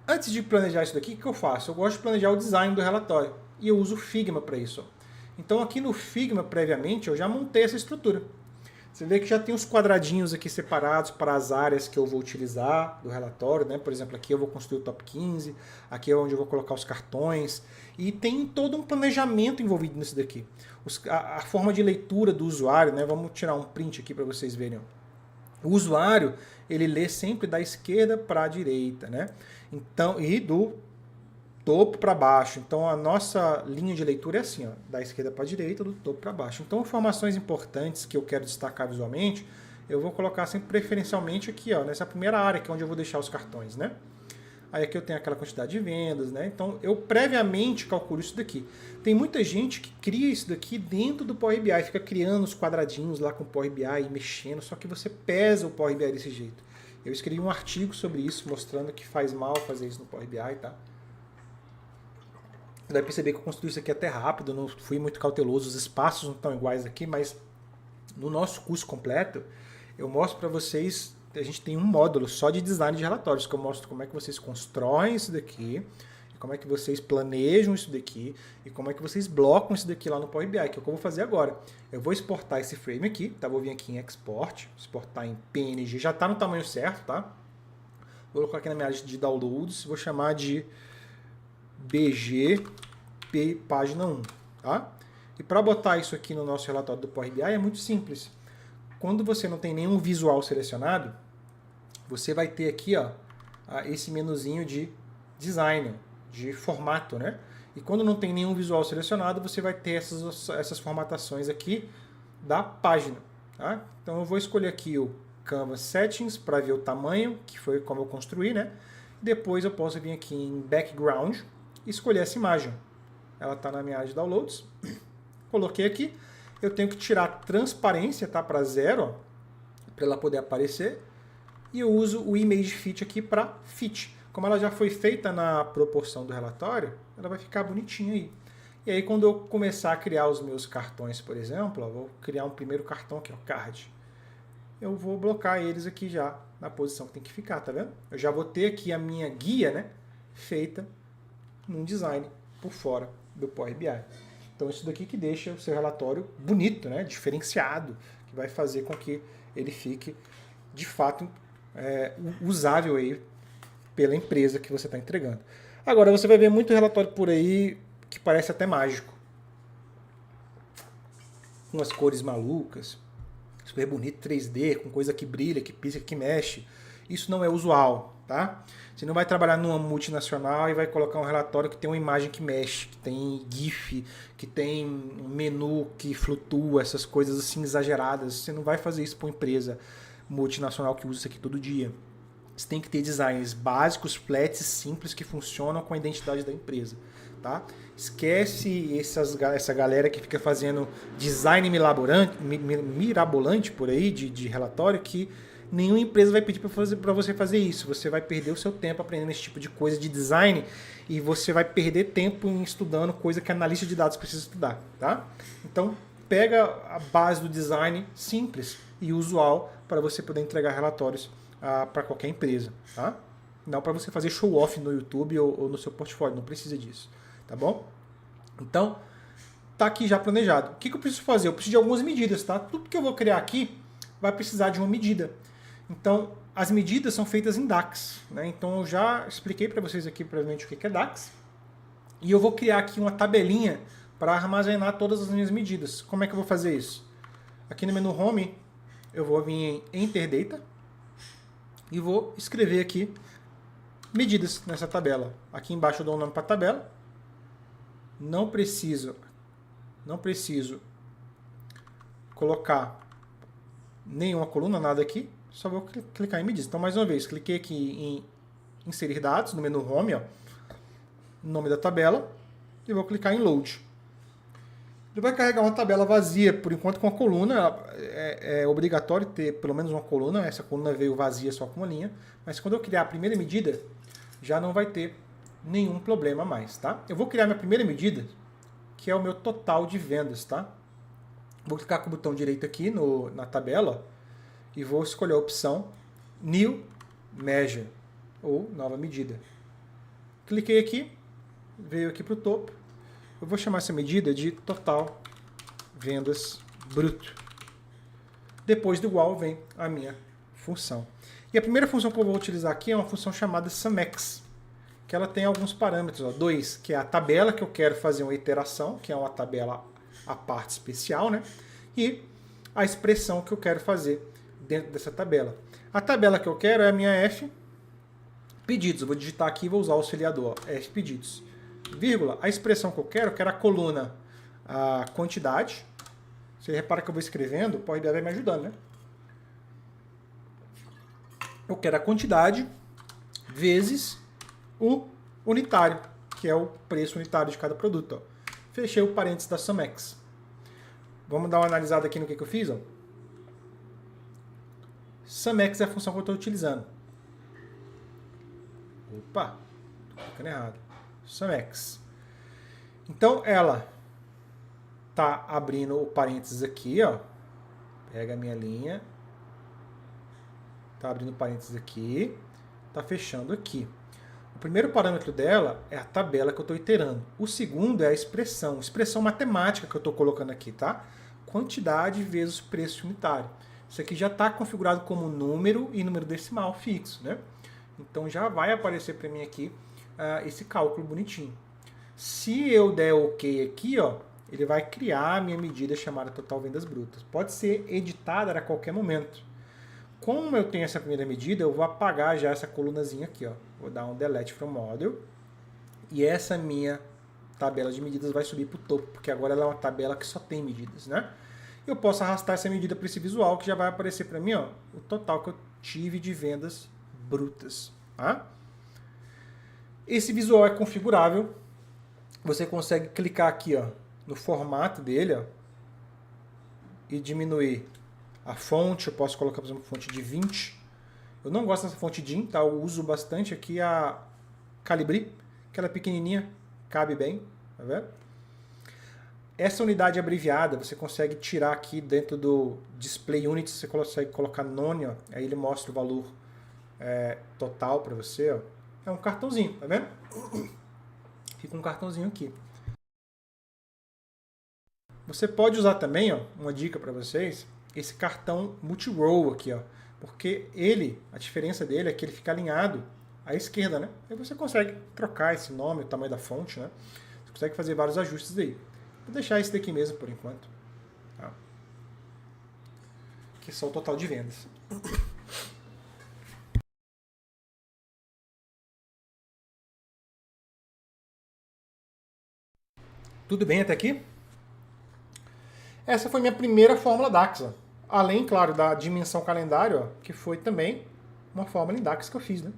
antes de planejar isso daqui, o que eu faço? Eu gosto de planejar o design do relatório. E eu uso o Figma para isso. Então aqui no Figma, previamente, eu já montei essa estrutura. Você vê que já tem os quadradinhos aqui separados para as áreas que eu vou utilizar do relatório, né? Por exemplo, aqui eu vou construir o top 15, aqui é onde eu vou colocar os cartões, e tem todo um planejamento envolvido nisso daqui. A forma de leitura do usuário, né? Vamos tirar um print aqui para vocês verem. O usuário, ele lê sempre da esquerda para a direita, né? Então, e do topo para baixo. Então a nossa linha de leitura é assim, ó, da esquerda para a direita, do topo para baixo. Então informações importantes que eu quero destacar visualmente, eu vou colocar sempre preferencialmente aqui, ó, nessa primeira área, que é onde eu vou deixar os cartões, né? Aí aqui eu tenho aquela quantidade de vendas, né? Então eu previamente calculo isso daqui. Tem muita gente que cria isso daqui dentro do Power BI, fica criando os quadradinhos lá com o Power BI e mexendo, só que você pesa o Power BI desse jeito. Eu escrevi um artigo sobre isso, mostrando que faz mal fazer isso no Power BI, tá? Você vai perceber que eu construí isso aqui até rápido, não fui muito cauteloso, os espaços não estão iguais aqui, mas no nosso curso completo, eu mostro para vocês, a gente tem um módulo só de design de relatórios, que eu mostro como é que vocês constroem isso daqui, como é que vocês planejam isso daqui, e como é que vocês blocam isso daqui lá no Power BI, que é o que eu vou fazer agora. Eu vou exportar esse frame aqui, tá? Vou vir aqui em Export, exportar em PNG, já está no tamanho certo, tá? Vou colocar aqui na minha área de downloads, vou chamar de BG página 1, tá? E para botar isso aqui no nosso relatório do Power BI é muito simples. Quando você não tem nenhum visual selecionado, você vai ter aqui, ó, esse menuzinho de design, de formato, né? E quando não tem nenhum visual selecionado, você vai ter essas formatações aqui da página, tá? Então eu vou escolher aqui o Canvas Settings para ver o tamanho, que foi como eu construí, né? Depois eu posso vir aqui em Background e escolher essa imagem. Ela está na minha área de downloads. Coloquei aqui. Eu tenho que tirar a transparência, tá, para 0, para ela poder aparecer. E eu uso o Image Fit aqui para Fit. Como ela já foi feita na proporção do relatório, ela vai ficar bonitinha aí. E aí quando eu começar a criar os meus cartões, por exemplo, ó, vou criar um primeiro cartão aqui, ó, Card. Eu vou blocar eles aqui já na posição que tem que ficar, tá vendo? Eu já vou ter aqui a minha guia, né, feita num design por fora do Power BI. Então isso daqui que deixa o seu relatório bonito, né, diferenciado, que vai fazer com que ele fique de fato usável aí pela empresa que você está entregando. Agora você vai ver muito relatório por aí que parece até mágico, com as cores malucas, super bonito, 3D, com coisa que brilha, que pisca, que mexe. Isso não é usual, tá? Você não vai trabalhar numa multinacional e vai colocar um relatório que tem uma imagem que mexe, que tem GIF, que tem um menu que flutua, essas coisas assim exageradas. Você não vai fazer isso para uma empresa multinacional que usa isso aqui todo dia. Você tem que ter designs básicos, flats, simples, que funcionam com a identidade da empresa, tá? Esquece essa galera que fica fazendo design mirabolante por aí de relatório, que nenhuma empresa vai pedir para você fazer isso. Você vai perder o seu tempo aprendendo esse tipo de coisa de design e você vai perder tempo em estudando coisa que analista de dados precisa estudar, tá? Então, pega a base do design simples e usual para você poder entregar relatórios para qualquer empresa, tá? Não para você fazer show-off no YouTube ou no seu portfólio, não precisa disso, tá bom? Então, tá aqui já planejado. O que eu preciso fazer? Eu preciso de algumas medidas, tá? Tudo que eu vou criar aqui vai precisar de uma medida. Então, as medidas são feitas em DAX, né? Então, eu já expliquei para vocês aqui brevemente o que é DAX. E eu vou criar aqui uma tabelinha para armazenar todas as minhas medidas. Como é que eu vou fazer isso? Aqui no menu Home, eu vou vir em Enter Data e vou escrever aqui medidas nessa tabela. Aqui embaixo eu dou um nome para a tabela. Não preciso colocar nenhuma coluna, nada aqui. Só vou clicar em medidas. Então, mais uma vez, cliquei aqui em inserir dados no menu Home, ó, nome da tabela, e vou clicar em Load. Ele vai carregar uma tabela vazia, por enquanto com a coluna. É obrigatório ter pelo menos uma coluna. Essa coluna veio vazia só com uma linha. Mas quando eu criar a primeira medida, já não vai ter nenhum problema mais, tá? Eu vou criar minha primeira medida, que é o meu total de vendas, tá? Vou clicar com o botão direito aqui na tabela e vou escolher a opção New Measure, ou nova medida. Cliquei aqui, veio aqui para o topo. Eu vou chamar essa medida de total vendas bruto. Depois do igual vem a minha função. E a primeira função que eu vou utilizar aqui é uma função chamada SumX, que ela tem alguns parâmetros. Ó. 2, que é a tabela que eu quero fazer uma iteração, que é uma tabela à parte especial, né? E a expressão que eu quero fazer dentro dessa tabela. A tabela que eu quero é a minha F pedidos. Eu vou digitar aqui e vou usar o auxiliador, ó, F pedidos. Vírgula, a expressão que eu quero a coluna a quantidade. Você repara que eu vou escrevendo, o Power BI vai me ajudando, né? Eu quero a quantidade vezes o unitário, que é o preço unitário de cada produto. Ó. Fechei o parênteses da SumX. Vamos dar uma analisada aqui no que eu fiz. Ó. SumX é a função que eu estou utilizando. Opa, estou clicando errado. SumX. Então ela está abrindo o parênteses aqui, ó. Pega a minha linha. Está abrindo parênteses aqui. Está fechando aqui. O primeiro parâmetro dela é a tabela que eu estou iterando. O segundo é a expressão matemática que eu estou colocando aqui, tá? Quantidade vezes preço unitário. Isso aqui já está configurado como número e número decimal fixo, né? Então já vai aparecer para mim aqui esse cálculo bonitinho. Se eu der OK aqui, ó, ele vai criar a minha medida chamada total vendas brutas. Pode ser editada a qualquer momento. Como eu tenho essa primeira medida, eu vou apagar já essa colunazinha aqui, ó. Vou dar um delete from model. E essa minha tabela de medidas vai subir para o topo, porque agora ela é uma tabela que só tem medidas, né? Eu posso arrastar essa medida para esse visual, que já vai aparecer para mim, ó, o total que eu tive de vendas brutas, tá? Esse visual é configurável. Você consegue clicar aqui, ó, no formato dele, ó, e diminuir a fonte. Eu posso colocar, por exemplo, fonte de 20. Eu não gosto dessa fonte DIN, tá? Eu uso bastante aqui a Calibri, que ela é pequenininha, cabe bem, tá vendo? Essa unidade abreviada, você consegue tirar aqui dentro do Display Units, você consegue colocar none, ó, aí ele mostra o valor total para você, ó. É um cartãozinho, tá vendo? Fica um cartãozinho aqui. Você pode usar também, ó, uma dica para vocês, esse cartão multi-row aqui, ó, porque a diferença dele é que ele fica alinhado à esquerda, né? Aí você consegue trocar esse nome, o tamanho da fonte, né? Você consegue fazer vários ajustes aí. Vou deixar esse daqui mesmo por enquanto. Tá? Que é só o total de vendas. Tudo bem até aqui? Essa foi minha primeira fórmula DAX. Ó. Além, claro, da dimensão calendário, ó, que foi também uma fórmula em DAX que eu fiz. Né?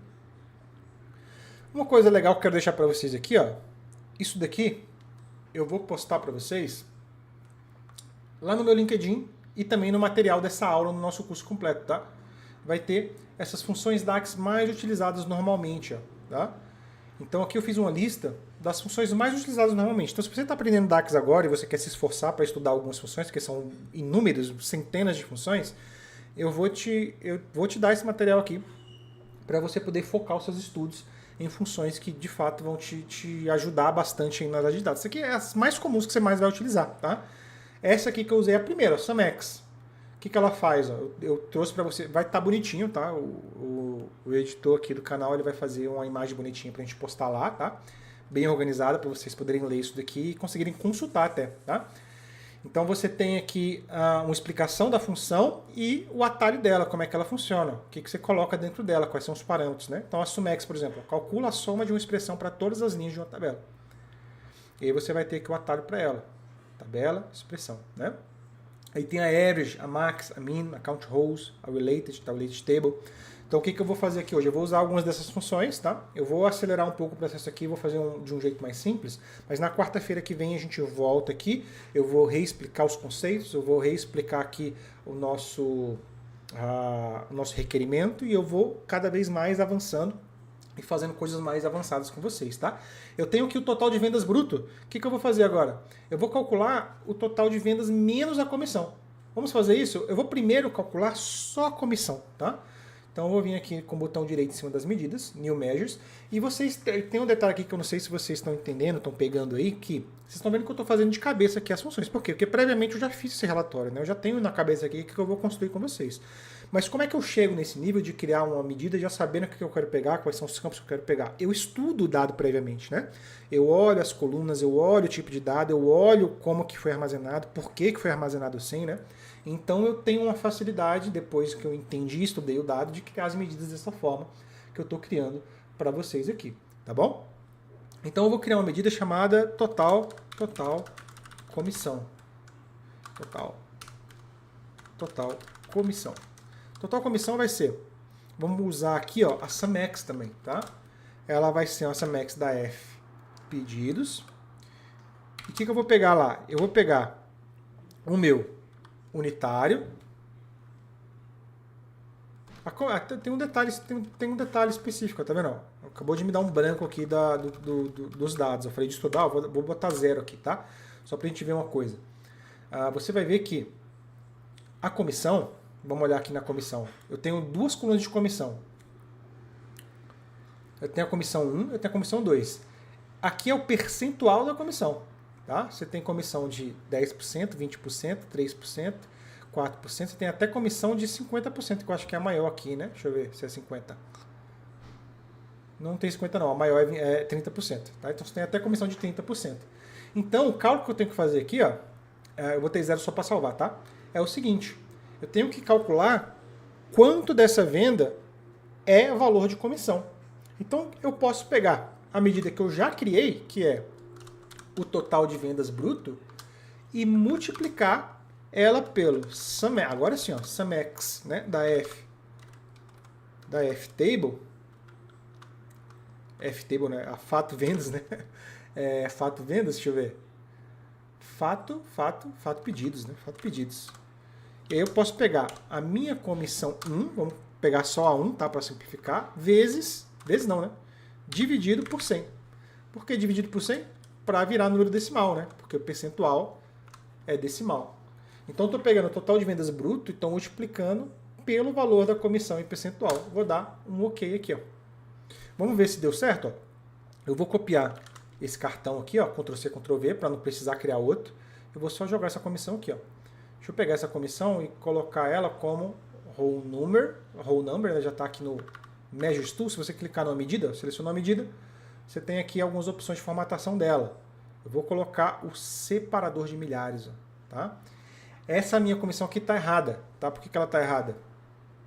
Uma coisa legal que eu quero deixar para vocês aqui, ó, isso daqui eu vou postar para vocês lá no meu LinkedIn e também no material dessa aula no nosso curso completo, tá? Vai ter essas funções DAX mais utilizadas normalmente, ó, tá? Então aqui eu fiz uma lista das funções mais utilizadas normalmente. Então se você está aprendendo DAX agora e você quer se esforçar para estudar algumas funções, que são inúmeras, centenas de funções, eu vou te dar esse material aqui para você poder focar os seus estudos em funções que de fato vão te ajudar bastante na análise de dados. Essa aqui é as mais comuns que você mais vai utilizar, tá? Essa aqui que eu usei é a primeira, a SumX. O que ela faz? Ó? Eu trouxe para você, vai estar bonitinho, tá? O editor aqui do canal ele vai fazer uma imagem bonitinha para a gente postar lá, tá? Bem organizada para vocês poderem ler isso daqui e conseguirem consultar até, tá? Então você tem aqui uma explicação da função e o atalho dela, como é que ela funciona, o que você coloca dentro dela, quais são os parâmetros, né? Então a SumX, por exemplo, calcula a soma de uma expressão para todas as linhas de uma tabela. E aí você vai ter aqui o atalho para ela, tabela, expressão, né? Aí tem a average, a max, a min, a count rows, a related, tá? O related table. Então o que eu vou fazer aqui hoje? Eu vou usar algumas dessas funções, tá? Eu vou acelerar um pouco o processo aqui, vou fazer de um jeito mais simples, mas na quarta-feira que vem a gente volta aqui, eu vou reexplicar os conceitos, eu vou reexplicar aqui o nosso requerimento e eu vou cada vez mais avançando e fazendo coisas mais avançadas com vocês, tá? Eu tenho aqui o total de vendas bruto. O que eu vou fazer agora? Eu vou calcular o total de vendas menos a comissão. Vamos fazer isso? Eu vou primeiro calcular só a comissão, tá? Então eu vou vir aqui com o botão direito em cima das medidas, New Measures, e vocês tem um detalhe aqui que eu não sei se vocês estão entendendo, estão pegando aí, que vocês estão vendo que eu estou fazendo de cabeça aqui as funções. Por quê? Porque previamente eu já fiz esse relatório, né? Eu já tenho na cabeça aqui o que eu vou construir com vocês. Mas como é que eu chego nesse nível de criar uma medida já sabendo o que eu quero pegar, quais são os campos que eu quero pegar? Eu estudo o dado previamente, né? Eu olho as colunas, eu olho o tipo de dado, eu olho como que foi armazenado, por que foi armazenado assim, né? Então eu tenho uma facilidade, depois que eu entendi, estudei o dado, de criar as medidas dessa forma que eu estou criando para vocês aqui, tá bom? Então eu vou criar uma medida chamada total comissão. Total comissão. Total comissão vai ser, vamos usar aqui ó, a SumX também, tá? Ela vai ser uma SumX da F pedidos. E o que eu vou pegar lá? Eu vou pegar o meu unitário. Tem um detalhe específico, tá vendo? Acabou de me dar um branco aqui dos dados. Eu falei de estudar, vou botar 0 aqui, tá? Só pra gente ver uma coisa. Você vai ver que a comissão, vamos olhar aqui na comissão. Eu tenho duas colunas de comissão. Eu tenho a comissão 1, eu tenho a comissão 2. Aqui é o percentual da comissão. Tá? Você tem comissão de 10%, 20%, 3%, 4%. Você tem até comissão de 50%, que eu acho que é a maior aqui, né? Deixa eu ver se é 50%. Não tem 50% não, a maior é 30%. Tá? Então você tem até comissão de 30%. Então o cálculo que eu tenho que fazer aqui, ó, eu botei 0 só para salvar, tá? É o seguinte, eu tenho que calcular quanto dessa venda é valor de comissão. Então eu posso pegar a medida que eu já criei, que é o total de vendas bruto, e multiplicar ela pelo SumX, agora sim, ó, SumX, né, da F-Table, F-Table, né, a fato vendas, né, fato vendas, deixa eu ver, fato pedidos, né, fato pedidos. E aí eu posso pegar a minha comissão 1, vamos pegar só a 1, tá, para simplificar, vezes não, né, dividido por 100. Por que dividido por 100? Para virar número decimal, né? Porque o percentual é decimal. Então, estou pegando o total de vendas bruto e estou multiplicando pelo valor da comissão em percentual. Vou dar um OK aqui, ó. Vamos ver se deu certo, ó. Eu vou copiar esse cartão aqui, ó, Ctrl+C, Ctrl+V, para não precisar criar outro. Eu vou só jogar essa comissão aqui, ó. Deixa eu pegar essa comissão e colocar ela como whole number, né? Já está aqui no Measures Tool. Se você clicar na medida, selecionar a medida, você tem aqui algumas opções de formatação dela. Eu vou colocar o separador de milhares. Ó, tá? Essa minha comissão aqui está errada. Tá? Por que ela está errada?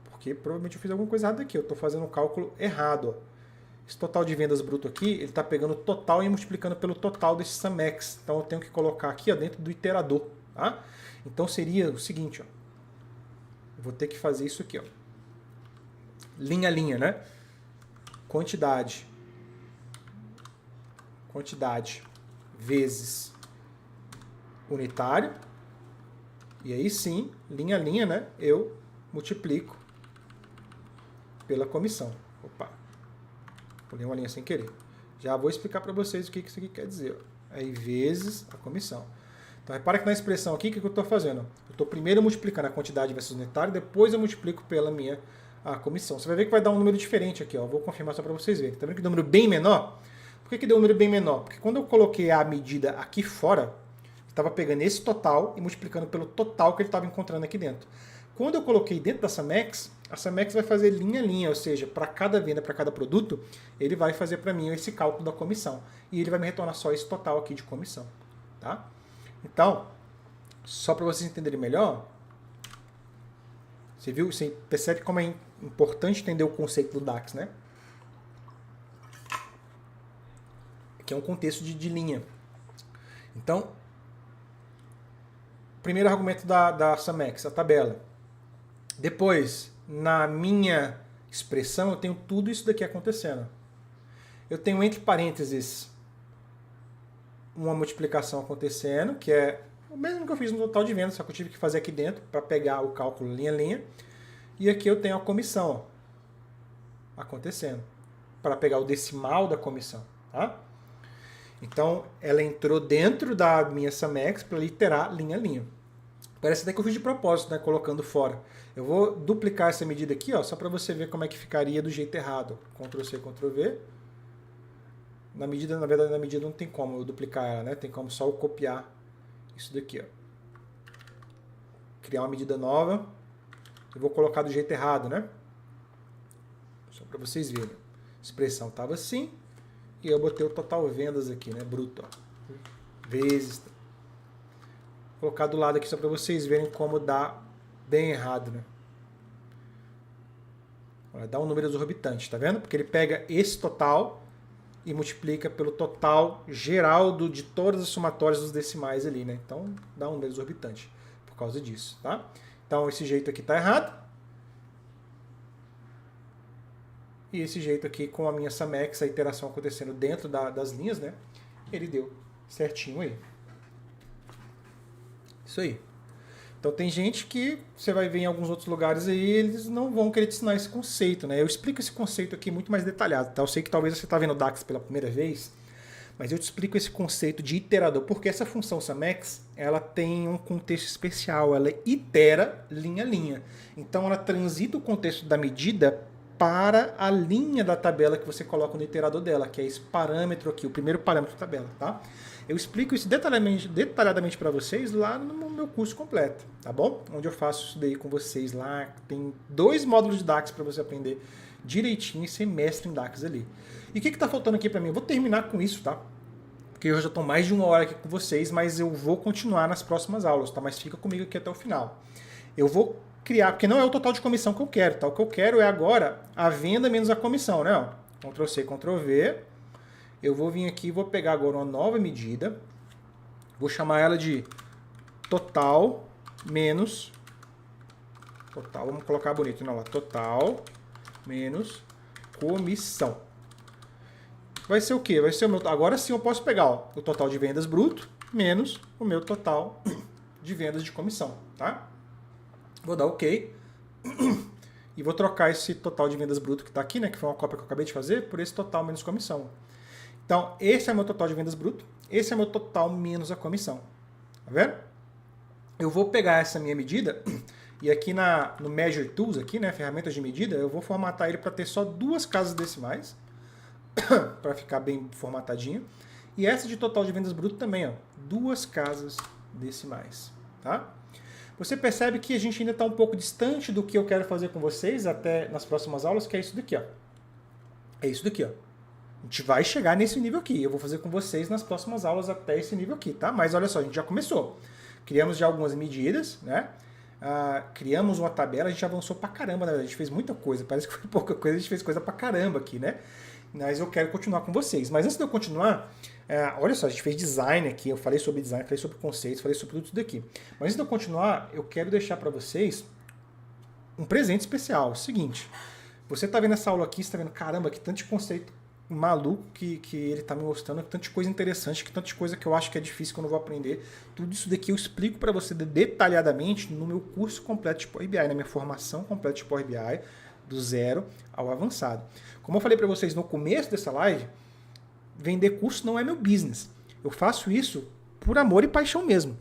Porque provavelmente eu fiz alguma coisa errada aqui. Eu estou fazendo um cálculo errado. Ó. Esse total de vendas bruto aqui, ele está pegando o total e multiplicando pelo total desse SumX. Então eu tenho que colocar aqui ó, dentro do iterador. Tá? Então seria o seguinte. Ó. Eu vou ter que fazer isso aqui. Ó. Linha a linha, né? Quantidade vezes unitário, e aí sim, linha a linha, né, eu multiplico pela comissão. Opa, pulei uma linha sem querer. Já vou explicar para vocês o que isso aqui quer dizer. Ó. Aí vezes a comissão. Então repara que na expressão aqui, o que eu estou fazendo? Eu estou primeiro multiplicando a quantidade vezes unitário, depois eu multiplico pela minha comissão. Você vai ver que vai dar um número diferente aqui. Ó. Vou confirmar só para vocês verem. Tá vendo que deu um número bem menor? Por que deu um número bem menor? Porque quando eu coloquei a medida aqui fora, estava pegando esse total e multiplicando pelo total que ele estava encontrando aqui dentro. Quando eu coloquei dentro da SumX, a SumX vai fazer linha a linha, ou seja, para cada venda, para cada produto, ele vai fazer para mim esse cálculo da comissão. E ele vai me retornar só esse total aqui de comissão. Tá? Então, só para vocês entenderem melhor, você percebe como é importante entender o conceito do DAX, né? Que é um contexto de linha. Então, primeiro argumento da SumX, a tabela. Depois, na minha expressão, eu tenho tudo isso daqui acontecendo. Eu tenho entre parênteses uma multiplicação acontecendo, que é o mesmo que eu fiz no total de vendas, só que eu tive que fazer aqui dentro para pegar o cálculo linha a linha. E aqui eu tenho a comissão ó, acontecendo. para pegar o decimal da comissão, tá? Então, ela entrou dentro da minha Samex para iterar linha a linha. Parece até que eu fiz de propósito, né, colocando fora. Eu vou duplicar essa medida aqui, ó, só para você ver como é que ficaria do jeito errado. Ctrl C, Ctrl V. Na verdade, na medida não tem como eu duplicar ela, né? Tem como só eu copiar isso daqui, ó. Criar uma medida nova. Eu vou colocar do jeito errado, né? Só para vocês verem. A expressão estava assim. E eu botei o total vendas aqui, né? Bruto, ó. Vezes. Vou colocar do lado aqui só para vocês verem como dá bem errado, né? Olha, dá um número exorbitante, tá vendo? Porque ele pega esse total e multiplica pelo total geral de todas as somatórias dos decimais ali, né? Então dá um número exorbitante por causa disso, tá? Então esse jeito aqui tá errado. E esse jeito aqui com a minha Samex, a iteração acontecendo dentro das linhas, né? Ele deu certinho aí. Isso aí. Então tem gente que você vai ver em alguns outros lugares aí, eles não vão querer te ensinar esse conceito, né? Eu explico esse conceito aqui muito mais detalhado, tá? Eu sei que talvez você está vendo o DAX pela primeira vez, mas eu te explico esse conceito de iterador, porque essa função Samex, ela tem um contexto especial, ela itera linha a linha. Então ela transita o contexto da medida para a linha da tabela que você coloca no iterador dela, que é esse parâmetro aqui, o primeiro parâmetro da tabela, tá? Eu explico isso detalhadamente para vocês lá no meu curso completo, tá bom? Onde eu faço isso daí com vocês lá. Tem 2 módulos de DAX para você aprender direitinho e ser mestre em DAX ali. E o que está faltando aqui para mim? Eu vou terminar com isso, tá? Porque eu já estou mais de 1 hora aqui com vocês, mas eu vou continuar nas próximas aulas, tá? Mas fica comigo aqui até o final. Eu vou criar, porque não é o total de comissão que eu quero, tá? O que eu quero é agora a venda menos a comissão, né? Ó, Ctrl C, Ctrl V. Eu vou vir aqui e vou pegar agora uma nova medida. Vou chamar ela de total menos... Total, vamos colocar bonito, não, lá. Total menos comissão. Vai ser o quê? Vai ser o meu... Agora sim eu posso pegar, ó, o total de vendas bruto menos o meu total de vendas de comissão, tá? Vou dar OK. E vou trocar esse total de vendas bruto que está aqui, né, que foi uma cópia que eu acabei de fazer, por esse total menos comissão. Então, esse é o meu total de vendas bruto, esse é o meu total menos a comissão. Tá vendo? Eu vou pegar essa minha medida e aqui no Measure Tools, aqui, né, ferramentas de medida, eu vou formatar ele para ter só 2 casas decimais, para ficar bem formatadinho. E essa de total de vendas bruto também, ó, 2 casas decimais. Tá? Você percebe que a gente ainda está um pouco distante do que eu quero fazer com vocês até nas próximas aulas, que é isso daqui, ó. É isso daqui, ó. A gente vai chegar nesse nível aqui. Eu vou fazer com vocês nas próximas aulas até esse nível aqui, tá? Mas olha só, a gente já começou. Criamos já algumas medidas, né? Criamos uma tabela, a gente avançou pra caramba, né? A gente fez muita coisa. Parece que foi pouca coisa, a gente fez coisa pra caramba aqui, né? Mas eu quero continuar com vocês. Mas antes de eu continuar, olha só, a gente fez design aqui, eu falei sobre design, falei sobre conceitos, falei sobre tudo isso daqui. Mas antes de eu continuar, eu quero deixar para vocês um presente especial. É o seguinte, você está vendo essa aula aqui, você está vendo, caramba, que tanto de conceito maluco que ele está me mostrando, que tanta coisa interessante, que tanta coisa que eu acho que é difícil que eu não vou aprender. Tudo isso daqui eu explico para você detalhadamente no meu curso completo de Power BI, na minha formação completa de Power BI, do zero ao avançado. Como eu falei para vocês no começo dessa live, vender curso não é meu business. Eu faço isso por amor e paixão mesmo.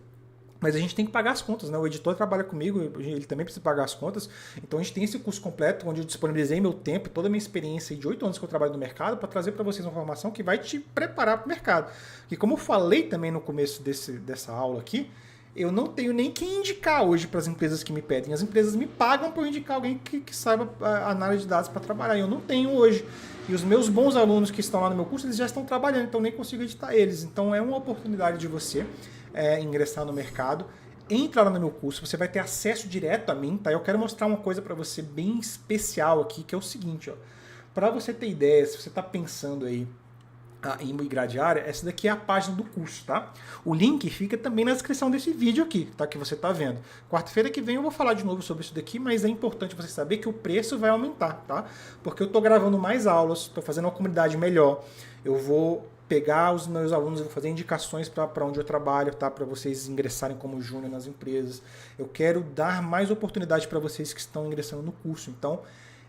Mas a gente tem que pagar as contas, né? O editor trabalha comigo, ele também precisa pagar as contas. Então a gente tem esse curso completo, onde eu disponibilizei meu tempo, toda a minha experiência de 8 anos que eu trabalho no mercado, para trazer para vocês uma formação que vai te preparar para o mercado. E como eu falei também no começo dessa aula aqui, eu não tenho nem quem indicar hoje para as empresas que me pedem. As empresas me pagam para eu indicar alguém que saiba a análise de dados para trabalhar. Eu não tenho hoje. E os meus bons alunos que estão lá no meu curso, eles já estão trabalhando, então nem consigo editar eles. Então é uma oportunidade de você ingressar no mercado, entrar lá no meu curso, você vai ter acesso direto a mim, tá? Eu quero mostrar uma coisa para você bem especial aqui, que é o seguinte, ó. Para você ter ideia, se você está pensando aí em migrar de área, essa daqui é a página do curso, tá? O link fica também na descrição desse vídeo aqui, tá? Que você está vendo. Quarta-feira que vem eu vou falar de novo sobre isso daqui, mas é importante você saber que o preço vai aumentar, tá? Porque eu estou gravando mais aulas, estou fazendo uma comunidade melhor, eu vou pegar os meus alunos, eu vou fazer indicações para onde eu trabalho, tá? Para vocês ingressarem como júnior nas empresas. Eu quero dar mais oportunidade para vocês que estão ingressando no curso. Então,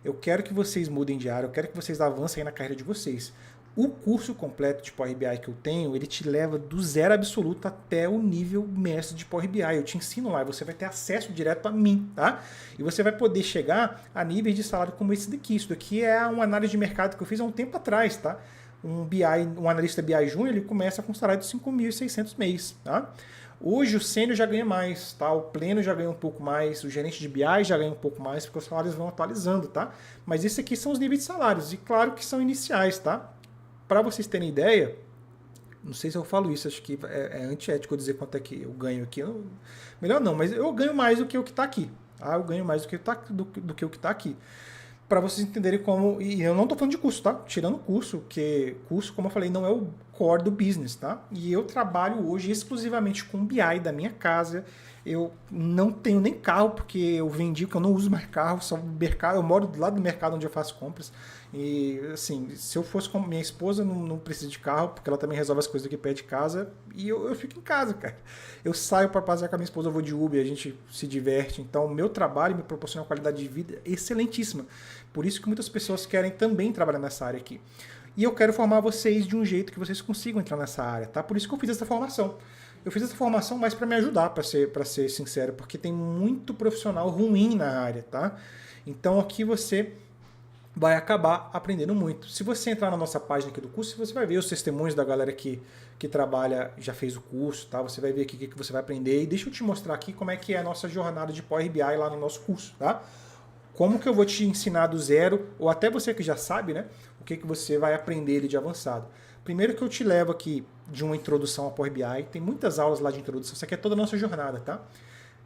Eu quero que vocês mudem de área, eu quero que vocês avancem aí na carreira de vocês. O curso completo de Power BI que eu tenho, ele te leva do zero absoluto até o nível mestre de Power BI. Eu te ensino lá, você vai ter acesso direto a mim, tá? E você vai poder chegar a níveis de salário como esse daqui. Isso daqui é uma análise de mercado que eu fiz há um tempo atrás, tá? Um analista BI júnior, ele começa com um salário de 5.600 mês, tá? Hoje o sênior já ganha mais, tá? O pleno já ganha um pouco mais, o gerente de BI já ganha um pouco mais, porque os salários vão atualizando, tá? Mas esses aqui são os níveis de salários, e claro que são iniciais, tá? Para vocês terem ideia, não sei se eu falo isso, acho que é antiético eu dizer quanto é que eu ganho aqui. Melhor não, mas eu ganho mais do que o que está aqui. Tá? Eu ganho mais do que, do que o que está aqui. Para vocês entenderem como... E eu não estou falando de curso, tá? Tirando curso, que curso, como eu falei, não é o core do business, tá? E eu trabalho hoje exclusivamente com BI da minha casa. Eu não tenho nem carro, porque eu vendi, porque eu não uso mais carro, só mercado. Eu moro do lado do mercado onde eu faço compras. E, assim, se eu fosse com minha esposa, não preciso de carro, porque ela também resolve as coisas aqui perto de casa. E eu fico em casa, cara. Eu saio para passear com a minha esposa, eu vou de Uber, a gente se diverte. Então, o meu trabalho me proporciona uma qualidade de vida excelentíssima. Por isso que muitas pessoas querem também trabalhar nessa área aqui. E eu quero formar vocês de um jeito que vocês consigam entrar nessa área, tá? Por isso que eu fiz essa formação. Eu fiz essa formação mais para me ajudar, para ser sincero, porque tem muito profissional ruim na área, tá? Então aqui você vai acabar aprendendo muito. Se você entrar na nossa página aqui do curso, você vai ver os testemunhos da galera que trabalha, já fez o curso, tá? Você vai ver aqui o que você vai aprender. E deixa eu te mostrar aqui como é que é a nossa jornada de Power BI lá no nosso curso, tá? Como que eu vou te ensinar do zero, ou até você que já sabe, né? O que você vai aprender ele de avançado. Primeiro que eu te levo aqui de uma introdução ao Power BI, tem muitas aulas lá de introdução, isso aqui é toda a nossa jornada, tá?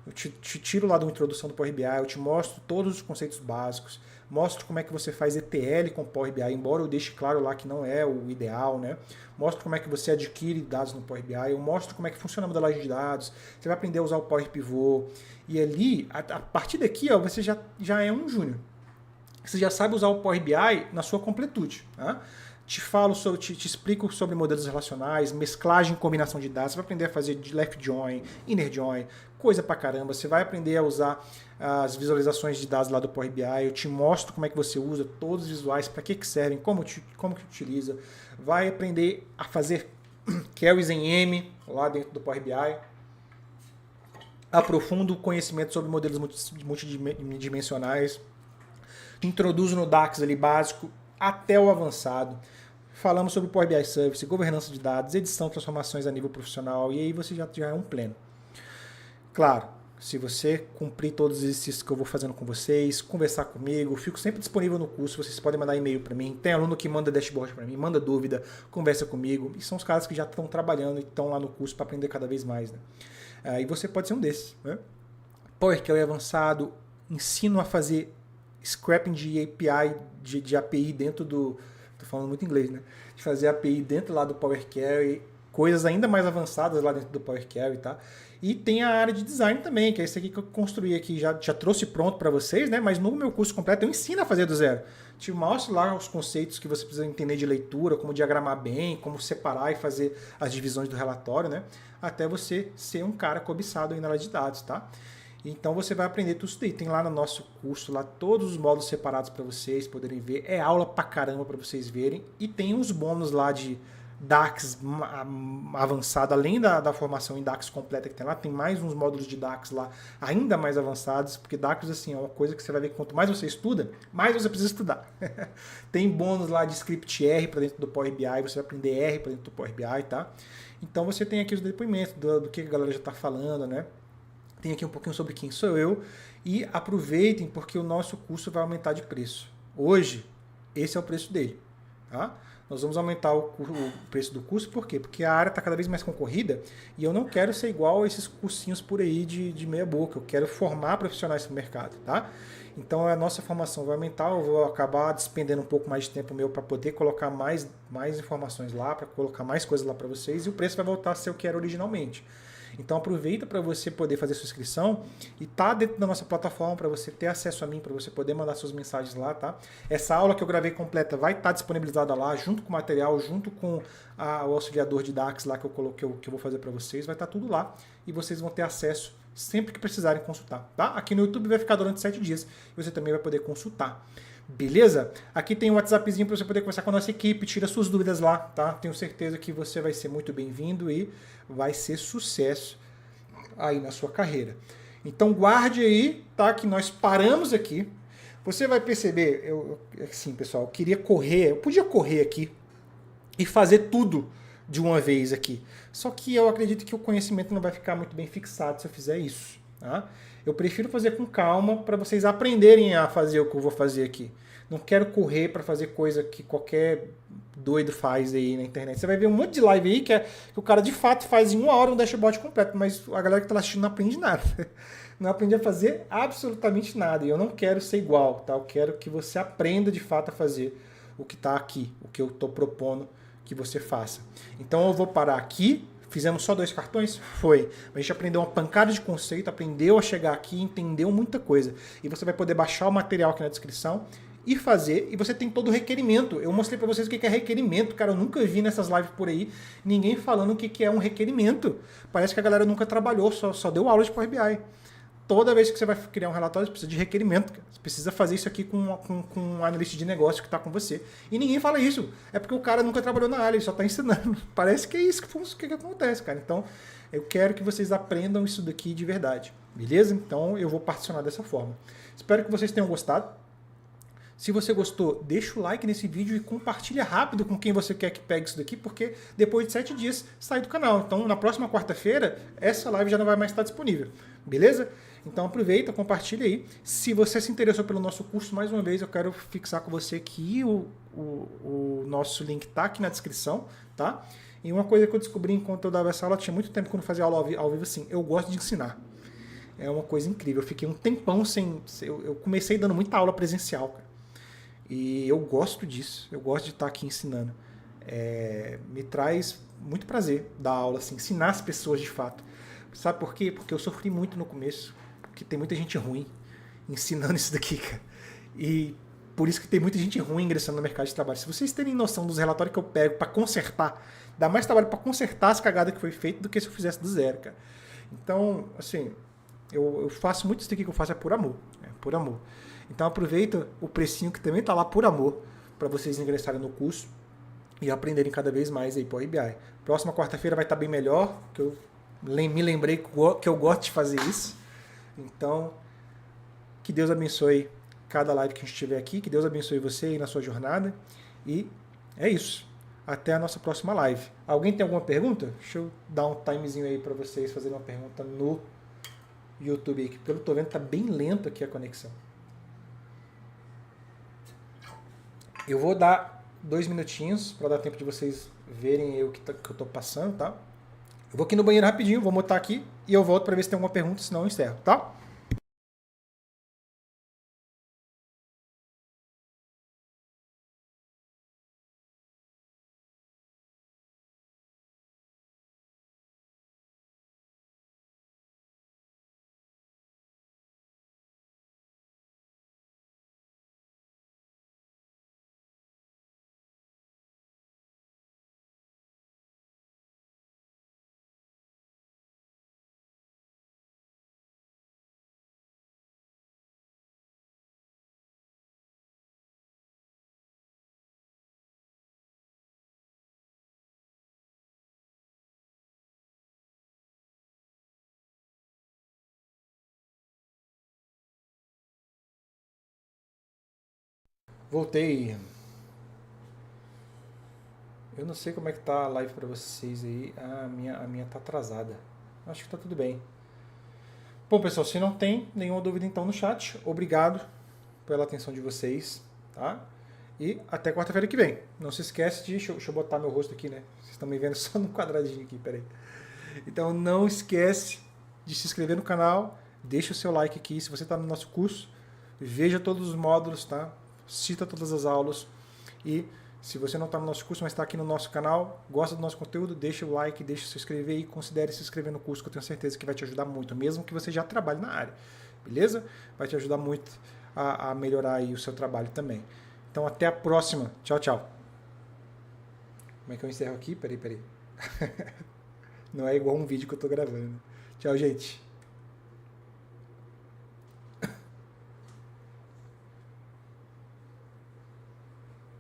Eu te tiro lá de uma introdução do Power BI, eu te mostro todos os conceitos básicos, mostro como é que você faz ETL com Power BI, embora eu deixe claro lá que não é o ideal, né? Mostro como é que você adquire dados no Power BI, eu mostro como é que funciona a modelagem de dados, você vai aprender a usar o Power Pivot, e ali, a partir daqui, ó, você já é um júnior. Você já sabe usar o Power BI na sua completude, tá? Te falo sobre, te explico sobre modelos relacionais, mesclagem e combinação de dados. Você vai aprender a fazer left join, inner join, coisa pra caramba. Você vai aprender a usar as visualizações de dados lá do Power BI. Eu te mostro como é que você usa todos os visuais, para que servem, como que utiliza. Vai aprender a fazer queries em M lá dentro do Power BI. Aprofunda o conhecimento sobre modelos multidimensionais. Te introduzo no DAX ali básico até o avançado. Falamos sobre Power BI Service, governança de dados, edição, transformações a nível profissional, e aí você já é um pleno. Claro, se você cumprir todos os exercícios que eu vou fazendo com vocês, conversar comigo, fico sempre disponível no curso, vocês podem mandar e-mail para mim, tem aluno que manda dashboard para mim, manda dúvida, conversa comigo, e são os caras que já estão trabalhando e estão lá no curso para aprender cada vez mais. Né? E você pode ser um desses. Né? Power Query avançado, ensino a fazer scrapping de API, de API dentro do... Tô falando muito inglês, né? De fazer API dentro lá do Power Query, coisas ainda mais avançadas lá dentro do Power Query, tá? E tem a área de design também, que é isso aqui que eu construí aqui, já trouxe pronto para vocês, né? Mas no meu curso completo eu ensino a fazer do zero. Te mostro lá os conceitos que você precisa entender de leitura, como diagramar bem, como separar e fazer as divisões do relatório, né? Até você ser um cara cobiçado aí na área de dados, tá? Então você vai aprender tudo isso daí. Tem lá no nosso curso lá todos os módulos separados para vocês poderem ver. É aula pra caramba para vocês verem. E tem uns bônus lá de DAX avançado, além da formação em DAX completa que tem lá, tem mais uns módulos de DAX lá ainda mais avançados, porque DAX assim, é uma coisa que você vai ver que quanto mais você estuda, mais você precisa estudar. Tem bônus lá de script R para dentro do Power BI, você vai aprender R para dentro do Power BI, tá? Então você tem aqui os depoimentos do que a galera já está falando, né? Tem aqui um pouquinho sobre quem sou eu e aproveitem porque o nosso curso vai aumentar de preço. Hoje, esse é o preço dele. Tá? Nós vamos aumentar o preço do curso, por quê? Porque a área está cada vez mais concorrida e eu não quero ser igual a esses cursinhos por aí de meia boca. Eu quero formar profissionais para o mercado. Tá? Então a nossa formação vai aumentar, eu vou acabar despendendo um pouco mais de tempo meu para poder colocar mais informações lá, para colocar mais coisas lá para vocês e o preço vai voltar a ser o que era originalmente. Então aproveita para você poder fazer sua inscrição e tá dentro da nossa plataforma para você ter acesso a mim, para você poder mandar suas mensagens lá, tá? Essa aula que eu gravei completa vai estar disponibilizada lá, junto com o material, junto com o auxiliador de DAX lá que eu coloquei, que eu vou fazer para vocês, vai estar tudo lá e vocês vão ter acesso sempre que precisarem consultar, tá? Aqui no YouTube vai ficar durante 7 dias e você também vai poder consultar. Beleza? Aqui tem um WhatsAppzinho para você poder conversar com a nossa equipe, tira suas dúvidas lá, tá? Tenho certeza que você vai ser muito bem-vindo e vai ser sucesso aí na sua carreira. Então guarde aí, tá? Que nós paramos aqui. Você vai perceber, assim, pessoal, eu queria correr, eu podia correr aqui e fazer tudo de uma vez aqui. Só que eu acredito que o conhecimento não vai ficar muito bem fixado se eu fizer isso, tá? Eu prefiro fazer com calma para vocês aprenderem a fazer o que eu vou fazer aqui. Não quero correr para fazer coisa que qualquer doido faz aí na internet. Você vai ver um monte de live aí que o cara de fato faz em 1 hora um dashboard completo, mas a galera que está assistindo não aprende nada. Não aprende a fazer absolutamente nada. E eu não quero ser igual, tá? Eu quero que você aprenda de fato a fazer o que está aqui, o que eu estou propondo que você faça. Então eu vou parar aqui. Fizemos só 2 cartões? Foi. A gente aprendeu uma pancada de conceito, aprendeu a chegar aqui, entendeu muita coisa. E você vai poder baixar o material aqui na descrição e fazer, e você tem todo o requerimento. Eu mostrei para vocês o que é requerimento, cara, eu nunca vi nessas lives por aí ninguém falando o que é um requerimento. Parece que a galera nunca trabalhou, só deu aula de Power BI. Toda vez que você vai criar um relatório, você precisa de requerimento. Você precisa fazer isso aqui com um analista de negócio que está com você. E ninguém fala isso. É porque o cara nunca trabalhou na área, ele só está ensinando. Parece que é isso que acontece, cara. Então, eu quero que vocês aprendam isso daqui de verdade. Beleza? Então, eu vou particionar dessa forma. Espero que vocês tenham gostado. Se você gostou, deixa o like nesse vídeo e compartilha rápido com quem você quer que pegue isso daqui, porque depois de 7 dias sai do canal. Então, na próxima quarta-feira, essa live já não vai mais estar disponível. Beleza? Então aproveita, compartilha aí. Se você se interessou pelo nosso curso, mais uma vez eu quero fixar com você que o nosso link está aqui na descrição, tá? E uma coisa que eu descobri enquanto eu dava essa aula, tinha muito tempo que eu não fazia aula ao vivo assim, eu gosto de ensinar. É uma coisa incrível, eu fiquei um tempão sem... Eu comecei dando muita aula presencial, cara. E eu gosto disso, eu gosto de estar aqui ensinando. Me traz muito prazer dar aula, assim, ensinar as pessoas de fato. Sabe por quê? Porque eu sofri muito no começo. Porque tem muita gente ruim ensinando isso daqui, cara. E por isso que tem muita gente ruim ingressando no mercado de trabalho. Se vocês terem noção dos relatórios que eu pego para consertar, dá mais trabalho para consertar as cagadas que foi feito do que se eu fizesse do zero, cara. Então, assim, eu faço muito isso daqui que eu faço por amor. Por amor. Então aproveita o precinho que também tá lá por amor para vocês ingressarem no curso e aprenderem cada vez mais aí Power BI. Próxima quarta-feira vai estar bem melhor, que eu me lembrei que eu gosto de fazer isso. Então, que Deus abençoe cada live que a gente tiver aqui, que Deus abençoe você aí na sua jornada. E é isso. Até a nossa próxima live. Alguém tem alguma pergunta? Deixa eu dar um timezinho aí para vocês fazerem uma pergunta no YouTube, que pelo que eu tô vendo tá bem lento aqui a conexão. Eu vou dar 2 minutinhos para dar tempo de vocês verem o que eu tô passando, tá? Eu vou aqui no banheiro rapidinho, vou mutar aqui e eu volto para ver se tem alguma pergunta, senão eu encerro, tá? Voltei. Eu não sei como é que tá a live para vocês aí. A minha tá atrasada. Acho que tá tudo bem. Bom, pessoal, se não tem nenhuma dúvida então no chat, obrigado pela atenção de vocês, tá? E até quarta-feira que vem. Não se esquece de... Deixa eu botar meu rosto aqui, né? Vocês estão me vendo só no quadradinho aqui, peraí. Então não esquece de se inscrever no canal, deixa o seu like aqui. Se você está no nosso curso, veja todos os módulos, tá? Cita todas as aulas. E se você não está no nosso curso, mas está aqui no nosso canal, gosta do nosso conteúdo, deixa o like, deixa se inscrever e considere se inscrever no curso, que eu tenho certeza que vai te ajudar muito, mesmo que você já trabalhe na área, beleza? Vai te ajudar muito a melhorar aí o seu trabalho também. Então até a próxima. Tchau, tchau. Como é que eu encerro aqui? Peraí. Não é igual um vídeo que eu estou gravando. Tchau, gente.